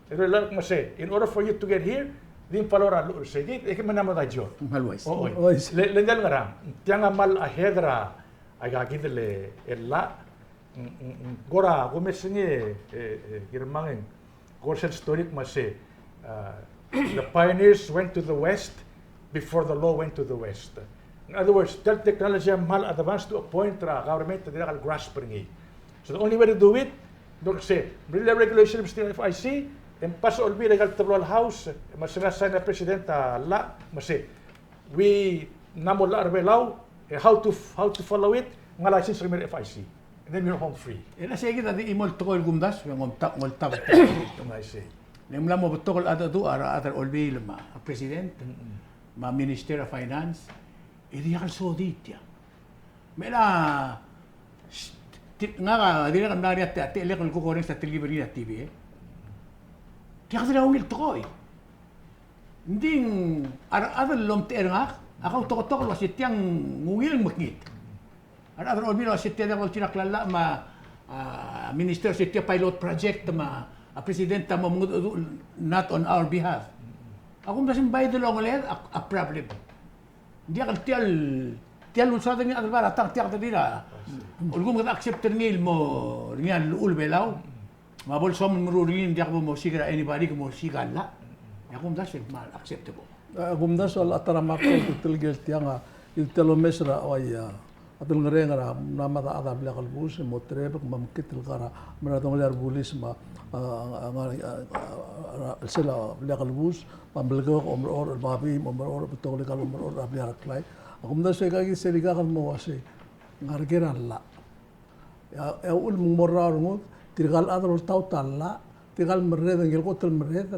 Regular masih in order for you to get here, din follow ra lo sige. Ikin man naman tayo. Halwais. Oo. Lendal nga ra. Tiya nga mal ahead ra agagidele ella gora gomesinge Ngirmang gorsel historic mase the pioneers went to the west before the law went to the west. In other words, tel technology mal advanced to a point ra government dira kal grasp ringi. So the only way to do it don't say really regulation still FIC and pass all be legal tablo house masina sa na presidenta la mase we namol arbelaw how to follow it nga license from FIC and then you're home free. Ina sige na di imol tokol gumdas ngom tak ngol tak. I say. Nemla mo tokol ada du ara atar olbi lama president. ma Minister of Finance, iriyak so ditya. Mela nga ka dili ka nari at elekal ko korin sa delivery na TV. Tiyak sila ungil to ko. Hindi ada lom ter nga ako to was itiyang ngungil makit. Ada olbi was itiyang ko tinaklala ma Minister sa pilot project ma president ma not on our behalf. Ako masin bayad lang ulit a problem. Hindi akan tial usada ni Adelbai Tang tiak tadi na. Ulgum kata accept ngil mo riyan ul belaw. Mabol som mururin dia ko mo sigra anybody ko mo sigala. Ako das mal acceptable. Gumdas wal ataramak ko tilgel tianga itelo mesra oya atul ngerenga namata ada blakal bus mo trebe mamkit tilkara meratong ler bulis ma sila blakal bus pambelgo omror babi omror betol kal omror abli klay gumdas se kagi selika kan mo wase ngargeran la ya ul morar ngo tirgal adol tautalla tirgal merred ngel kotel merred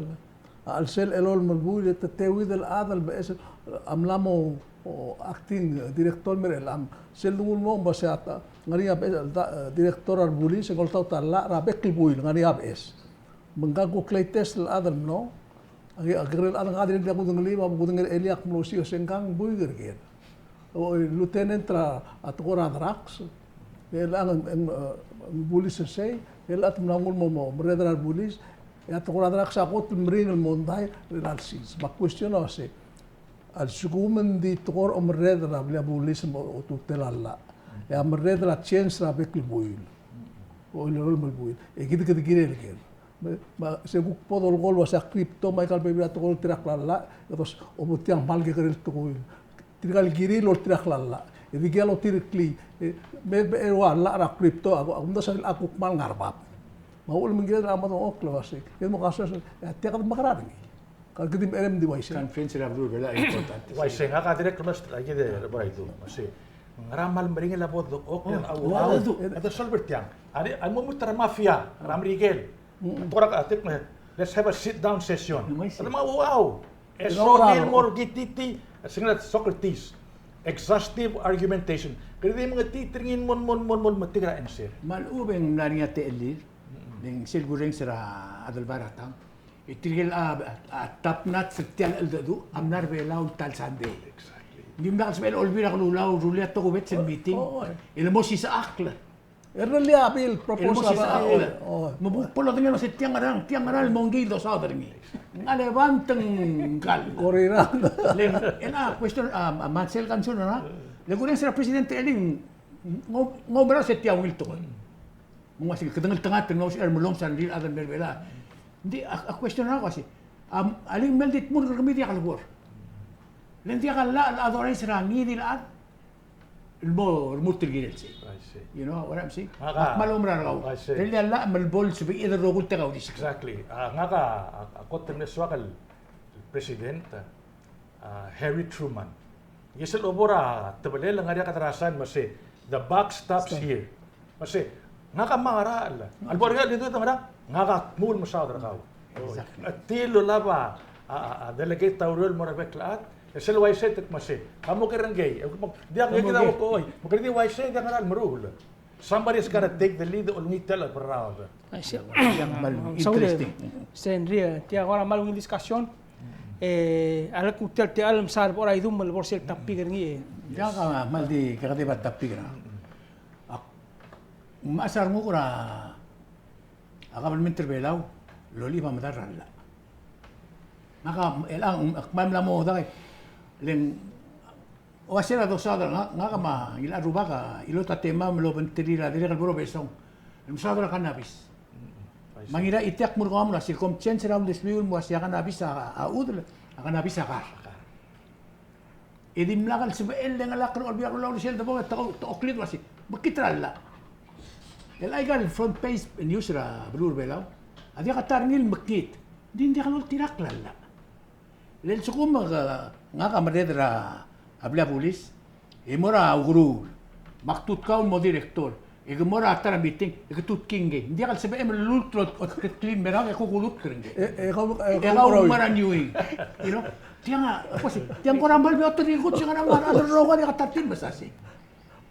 السيل الول مربوط التتويد الادل باسم املامو acting director mer elam selungul mo basata ngari ab director ar bulis ngol tau tala rabek libuil ngari ab es menggago clay test al adal no agi agrel adang adil dia kudung lima kudung eliak mlosi sengkang buiger ger o lieutenant tra atkora drax elang bulis sei elat mnangul mo meredar bulis ya tukura drak sakot mrin el monday relsis ba question ose al sugumen di tukor omred la bla bulis mo tutelalla ya omred la chance la bekl buil o le rol buil e gid gire ger ba se guk podol gol was crypto michael bebra tukol trak lalla tos obutiang malge ger tukol trigal giri lo trak lalla e digalo tirkli me wa la ra crypto ako ndasal akuk mal ngarbab Maul mengira amat oklo wasik. Yan mo kaso tiyak makarang. Kalau kita RM di Waise. Conference na bro bela important. Waise nga ka direct mas lagi de baray do. Kasi ngaramal meringa la bod oklo wow. Ito solver tiang. Ari amo mo tara mafia, ramrigel. Tora ka tip let's have a sit down session. Ano mga wow. Eso Gilmore gititi singlat Socrates. Exhaustive argumentation. Kaya mga titringin mon matigra answer. Malubeng nariya teelir. Ning silgureng sira Adelbai Tang. Itigil top notch setial eldadu amnar belaw tal sande. Exactly. Hindi na kasbel olbira kululaw ruliat to kubet sa meeting. Ilmo si sa akla. Erli abil proposal. Mabukpolo tingin mo sa tiang arang monggido sa other ni. Ngalewantang gal. Korira. Question Mansell kansun na. Lagureng sira presidente eling ngobra sa tiang wilto. Mga sige kadangal tangat ng si Ermolong sa real other berbela. Hindi a question na kasi aling meldit mo kami dia kalbor. Lendi akala al adoray sa ngidi laat. Ilmo mutil gilel si. You know what I'm saying? Malumra raw. Dili ala malbol sabi either rogul tagaw dis. Exactly. Nga ka ako temneswakal president Harry Truman. Yesel obora tabale lang nga katarasan masi the buck stops here. Masi nga ka mangaral. Alborga dito tamara nga ka mul masadra ka. Tilo laba delegate taurul mo rabeklat. Sel Waise tet masi. Kamu kerengay. Dia kita ko oy. Magridi Waise dia kanal marul. Somebody is gonna take the lead or we tell around. Interesting. Senria, tiya agora malung discussion. Ala kutel te alam sar por aí dum mal borsel tapigir ngi. Ya ka maldi kakadibat tapigra. Masar mo kura akabal minter belaw loli pa madaralla. Maka elang akmam la mo dai. Len wasira do sadra nga ka ma ila rubaka ilo ta tema melo bentrira dire kal bro besong. Sadra cannabis. Mangira itiak mo ko amna circumstance ram desmiul mo asya cannabis a udle cannabis ka. Edim lakal sebel dengan lakar olbiak law sel dabo ta oklit wasi. Bakitralla. El aigal front page news ra blur belaw. Adi ka tarngil makit. Din dia kalau tirak lalla. Lel sukum nga ka madedra abla pulis. Emora guru. Maktut kaun mo direktor. Mora atara meeting. Tut kinge. Dia kal sebe lultrot clean merang ko kulut kringe. Ekaw maran yui. You know. tiang korang bal beotor ikut sing ana ada roga dia katatin basasi.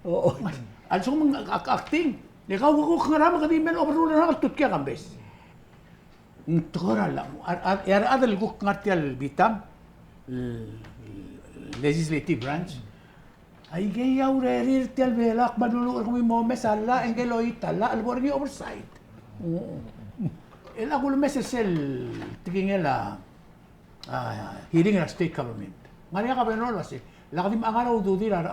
Oo. Also acting. Ni kau ko ngarama kadi men overrule na tut kya Kambes. Ntora la. Era adal ko ngartial bitam legislative branch. Ay gaya urerir tial belak badulu ko mo mesala engelo itala alborgi oversight. El ako mesesel tigingela hearing na state government. Ngania ka benol wasi. Lakadim angaraw dudi ra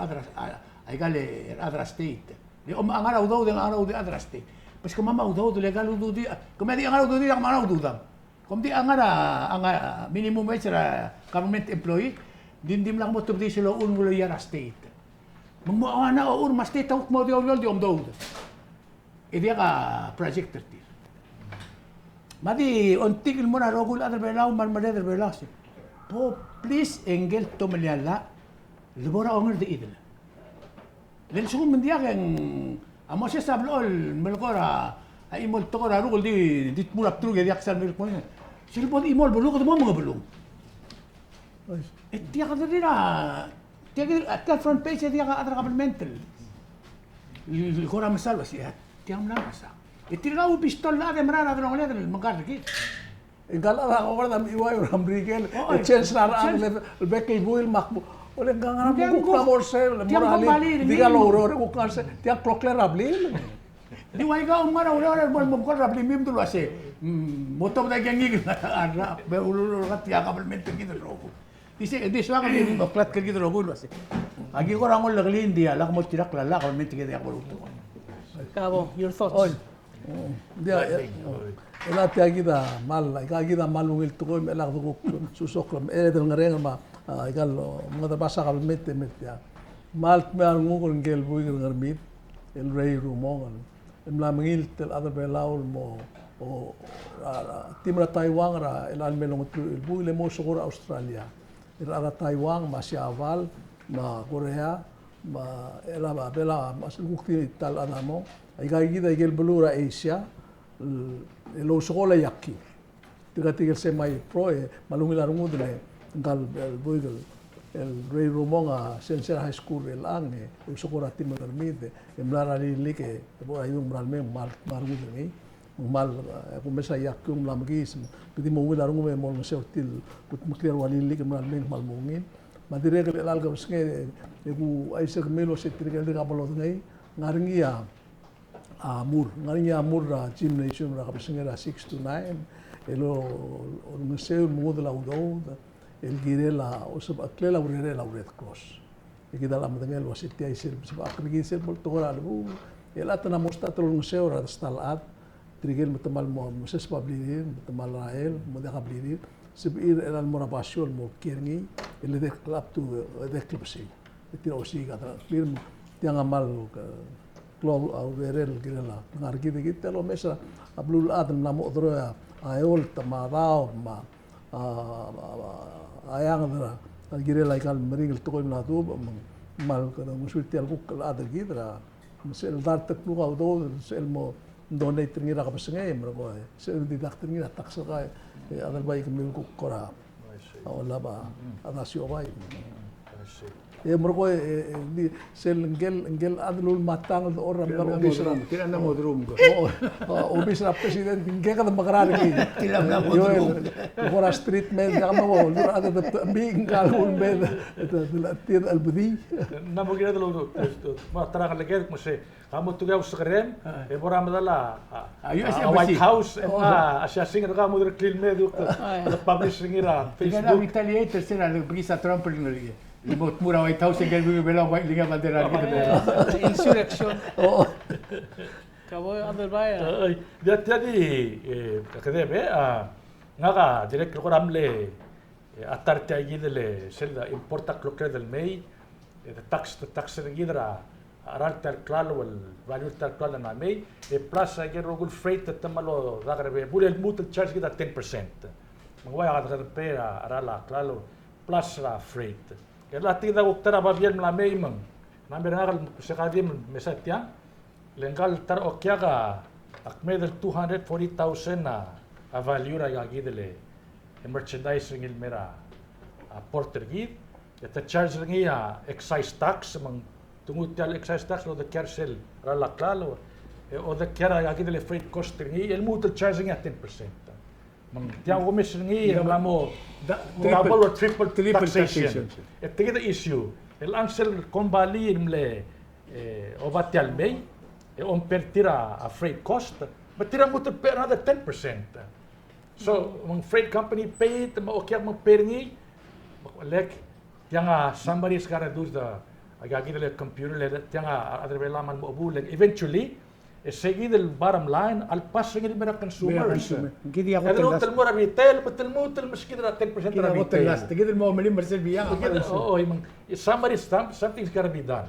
ay gale other state. Di angaraw daw ding angaraw di other state. Pas kumama daw legal dudi. Kumedi angaraw dudi ang manaw dudam. Kung di angara minimum wage ra government employee dindim lang mo tubdi sila mula yara state. Mumuawa na mas state tawk mo di daw. Idi ka project 30. Madi ontigil mo na rogul Adelbai marmade Adelbai. Po please engel to maliala. Libora onger de idel. Len sugum mendia yang amo siya sablol melkora ay imol to kora rugol di ditmurap trug di aksal mel ko. Silbon imol bulu ko mo mga bulong. Tiya ka dira. Tiya ka front page tiya ka atra governmental. Kora masal siya. Tiya mo lang sa. Itiraw pistol na de marana de ngole de magarki. Ingala ako na iway ram brigel. Chance na ang bekay buil makbo. Oleh gangan mo ko na morsel, morali. Diga loro ko kanse. Tiang prokler rabli. Di way ka umara ora mo ko rabli mim dulu ase. Moto da gangi ara be ululu ka tiya government gitu rogo. Di swa ka ni baklat ka gitu rogo ase. Agi ko rangol laglin dia lak mo tirak lala government gitu ya ko. Cabo, your thoughts? Dia ela tiagida mal, ikagida malungil tukoy melak ko susok lam del ngareng ma igal mga basa ka mette mal mer ngul ngel buig ngarmit el rey rumong el lamangil tel Adelbai mo o timra Taiwan ra el almelong el buig le mo sukura Australia el ara Taiwan masyaval ma Korea ma ela ba bela mas gukti tal anamo ikagida igel bulura Asia el usokola yakki tiga semai pro malungil arungu dele ngal boigel el rey rumonga senser high school el ange usokora timor mide emlara like bo ayung bralme mal margu dele mal kumesa yakkum lamgis pidi mo wila arungu me mol seutil put muklir walili ke bralme mal mungin madire el alga snge egu aisek melo setirgel de kapolo ngai ngaringia amur gymnasium ra kapsengera 6 to 9 elo museu mudo la udo el girela osab aklela urere la red cross iki dalam tengel wasitia isir sebab akrigi sir bol tora lu el atana mostatro museu ra stalat trigel mutamal mo muses pablirin mutamal rael moda kablirin sibir el morapasyon mo kirngi el de club to de club si tira osi kata firm tiang amal Klo aurel girela ngargi digit lo mesa ablul adam namo droya ayol tamarao ma ayang dra girela ikal merigel tokoy na tu mal kana musulti al kuk ada gidra sel dar tak lu do sel mo donate ngira ka pasngay mo sel di dakter ngira taksa ka Adelbai kemil kuk kora wala ba adasyo bay mergo di sel ngel adlul matang orang baru Bisra tidak na modrum ko. O bisra president ngel ka magrar ki. Tilam na modrum. Ora street man kamo lur ada bing kalul med tir albudi. Namo kira dulu ma tara kalagir mo se kamu tu gaus kerem e bora madala White House asya singa kamu der clean med publishing ira Facebook. Tingnan retaliator sila bisa Trump rin Imot mura White House yang gel bela white liga bandera gitu. Insurrection. Cabo Adelbai. Dia tadi kadebe ngaga direct ko ramle atarte agidele selda importa clocker del mei tax gidra aralta clalo el value tal clalo na mei e plus agero gul freight tamalo dagrebe bulel mutual charge gida 10%. Mangwaya ka pera arala clalo plus la freight. Kaya tingda uktara babian mlamay mang namir ngal sekadim mesatya lengal tar okyaga akmedel 240,000 na value ra gidele merchandising il mera porter gid. Ita charge ringi excise tax mang tungod tial excise tax o the kersel ralaklalo o the kera agid le freight cost ringi el mutual charging at 10%. Mang tiang umis ringi mo double or triple taxation. Ito kita issue. El ansel kombali imle o batial may on pertira a freight cost but tira mutual pay another 10%. So mang freight company pay it mo okya mo peringi like yang somebody is gonna do the agagi the computer le yang other way laman mo bulag eventually sige the bottom line al pass ring the consumers Gidi ako ano telas. tel mo retail but tel mo tel mas kida 10% Gidi ako telas. Tigil mo malim bersel biya. oh imang something's gotta be done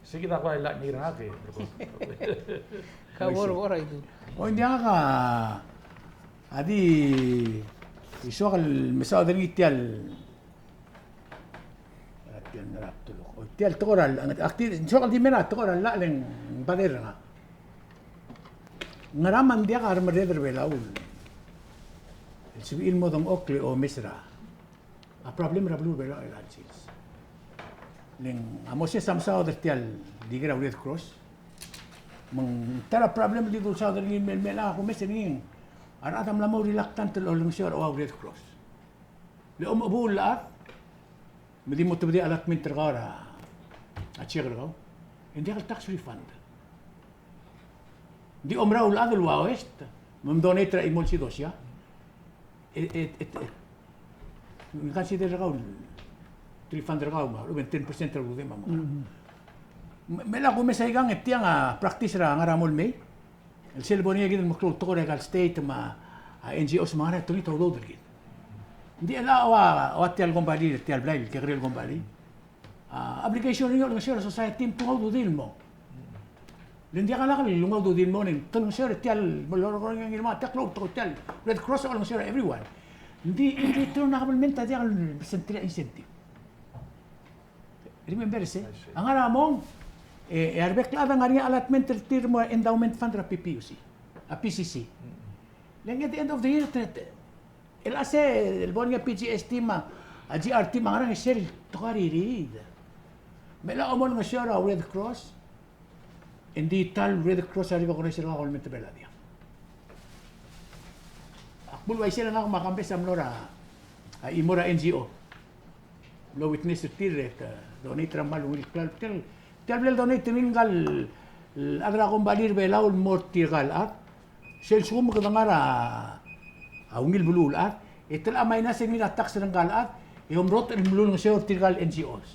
sige na ko ay la ni ra ke Kawar-wara itu. O hindi ka adi iso kal misaw din itial atial na tulok o itial toral ang akti iso kal di mena toral la leng bader nga ngaraman dia ka armadeder belaul sibil mo dong okle o misra a problem ra blue bela elansis leng amo siya samsaw dertial di gra Red Cross mang tara problem dito sa dalin mel ako mes ning aratam lamo reluctant to long sure o Red Cross le abu laat medi mo tubdi allotment tergara a chegro hindi ka tax refund di omra ul adul wa west mem donate ra imol si dosya consider ka refund ra ka ma 10% ra ul ma mela ko mesay gang etiang practice ra nga ramol may el selbonia gid mo klot to regal state ma NGOs mga tuli to do gid hindi ala wa tial gombali tial blay ke grel gombali application niyo ng share society tungaw do din mo hindi ka lang lungaw do din mo ning tunong share tial moloro ng Ngirmang taklo to tial Red Cross all share everyone hindi ito nakabalmenta diyan sentila incentive remember se ang aramong arbekla nga rin allotment tir mo endowment fund ra PPUC a PCC lang at the end of the year el ase el bonya PGST ma a GRT mga rin share to karirid mela omon nga share Red Cross hindi tal Red Cross ari ko na sila ko mente bela dia akbul wa sila nga Kambes amlora imora NGO lo witness tir donate ramal will club Tial donate tininggal adra kong balir belaul mortirgal at sel sum ka ngara ungil bulul at itel amay na sing nila tax ng galat iomrot el bulul ng seo tirgal NGOs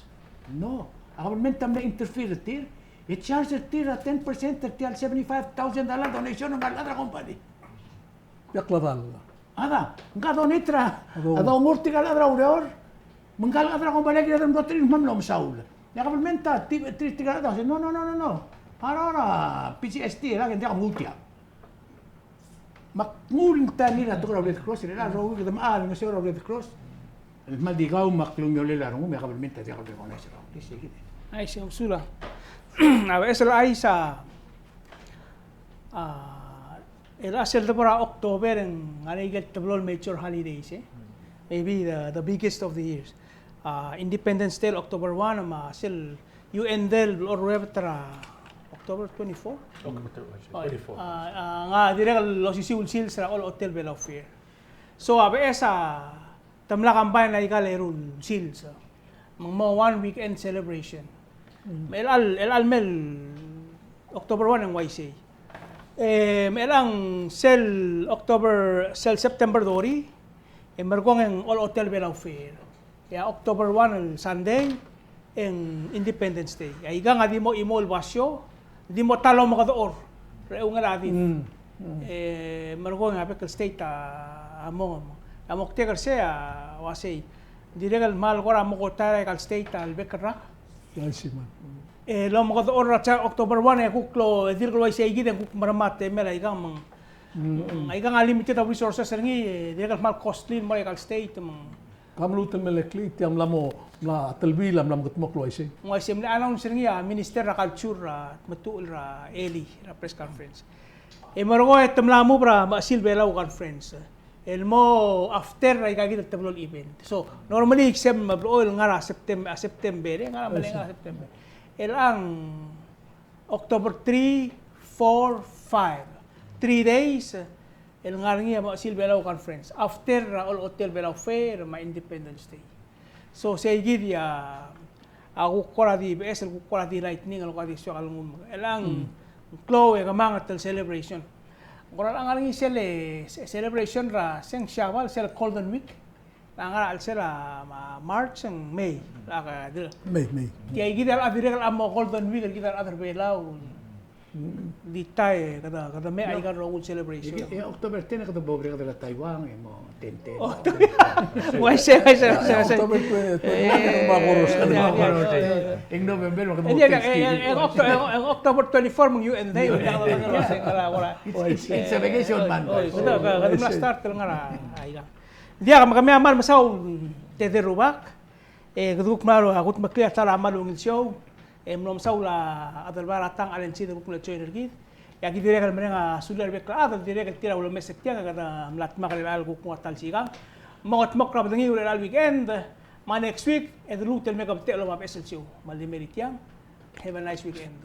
no government tam na interfere tir it charge tir 10% tial $75,000 donation ng adra company Yaklaval. ada nga donate ra ada mortirgal adra uror menggal adra kong balir adra mortir mamlom saul la governmenta tiga daw no para PCST la hindi ako multiya makmuling tani na to Red Cross nila ro kita maal ng sir Red Cross el madigaw maklumyo nila ro may governmenta di ako recognize ro sige Ay, siya usula. Esa ay sa el asel de para October en get the major holidays maybe the biggest of the years. Independence Day October 1 ma sil UN Day or Revetra October 24 nga dire lo sisiul sil sa all hotel Palau fair so esa tamla kampay na ikalerun sil sa mo 1 weekend celebration el mel October 1 ang YC melang sel September dori mergong ang all hotel Palau fair ya October 1 el Sunday en Independence Day. Ay nga di mo imol basyo, di mo talo mo kadoor. Reo nga natin. Margo nga pekal state among teker siya wasay. Di regal mal ko ra mo ko tare kal state al bekra. Yes, man. Lo mo kadoor ra sa October 1 kuklo dirgo way say giden kuk maramate mela igang mang ay nga limited of resources ngi di regal mal costly mo kal state mang Kamlutan melekli tiam lamo na talbilam lam gutmok lo isi. Mo sim na anong sirngiya Minister ra Culture matuol ra Eli ra press conference. Margo etam lamo pra masil belaw conference. El mo after ay kagit tablol event. So normally except mabroil nga September, nga mali nga September. El ang October 3, 4, 5. 3 days el nga niya mo Silbelaw conference. After all hotel Belao fair ma Independence Day. So say gid ya ako kora di BS ko kora di lightning ko di so kalung el ang Chloe nga mga celebration. Kung ang aling celebration ra siyang Shawwal, sila Golden Week. Ang aral sila March and May. May. Kaya kita abiregal amo Golden Week, kita other Palau. Di tayo kada may ay karon celebration. Yung October 10 kada bobre kada Taiwan mo 10. Why say. October 20, mga kuros ka na. Yung November mo kada Hindi ang October 24 mong UN Day. Wala. It's a vacation man. Kada na start lang nga ay. Hindi ka kami amal masaw tederubak. Kaduk maro akut makliya tala malungil show. Mnom saula Adelbai Tang alen sida ko pula joiner gid. Ya gid direkal menga sular bekla adal direkal tira ulo mesek tiang kada mlat makal algo ko tal sigang. Mongot mokra badangi ulo al weekend. Ma next week edru tel mega telo ma pesel show. Mali meritiang. Have a nice weekend.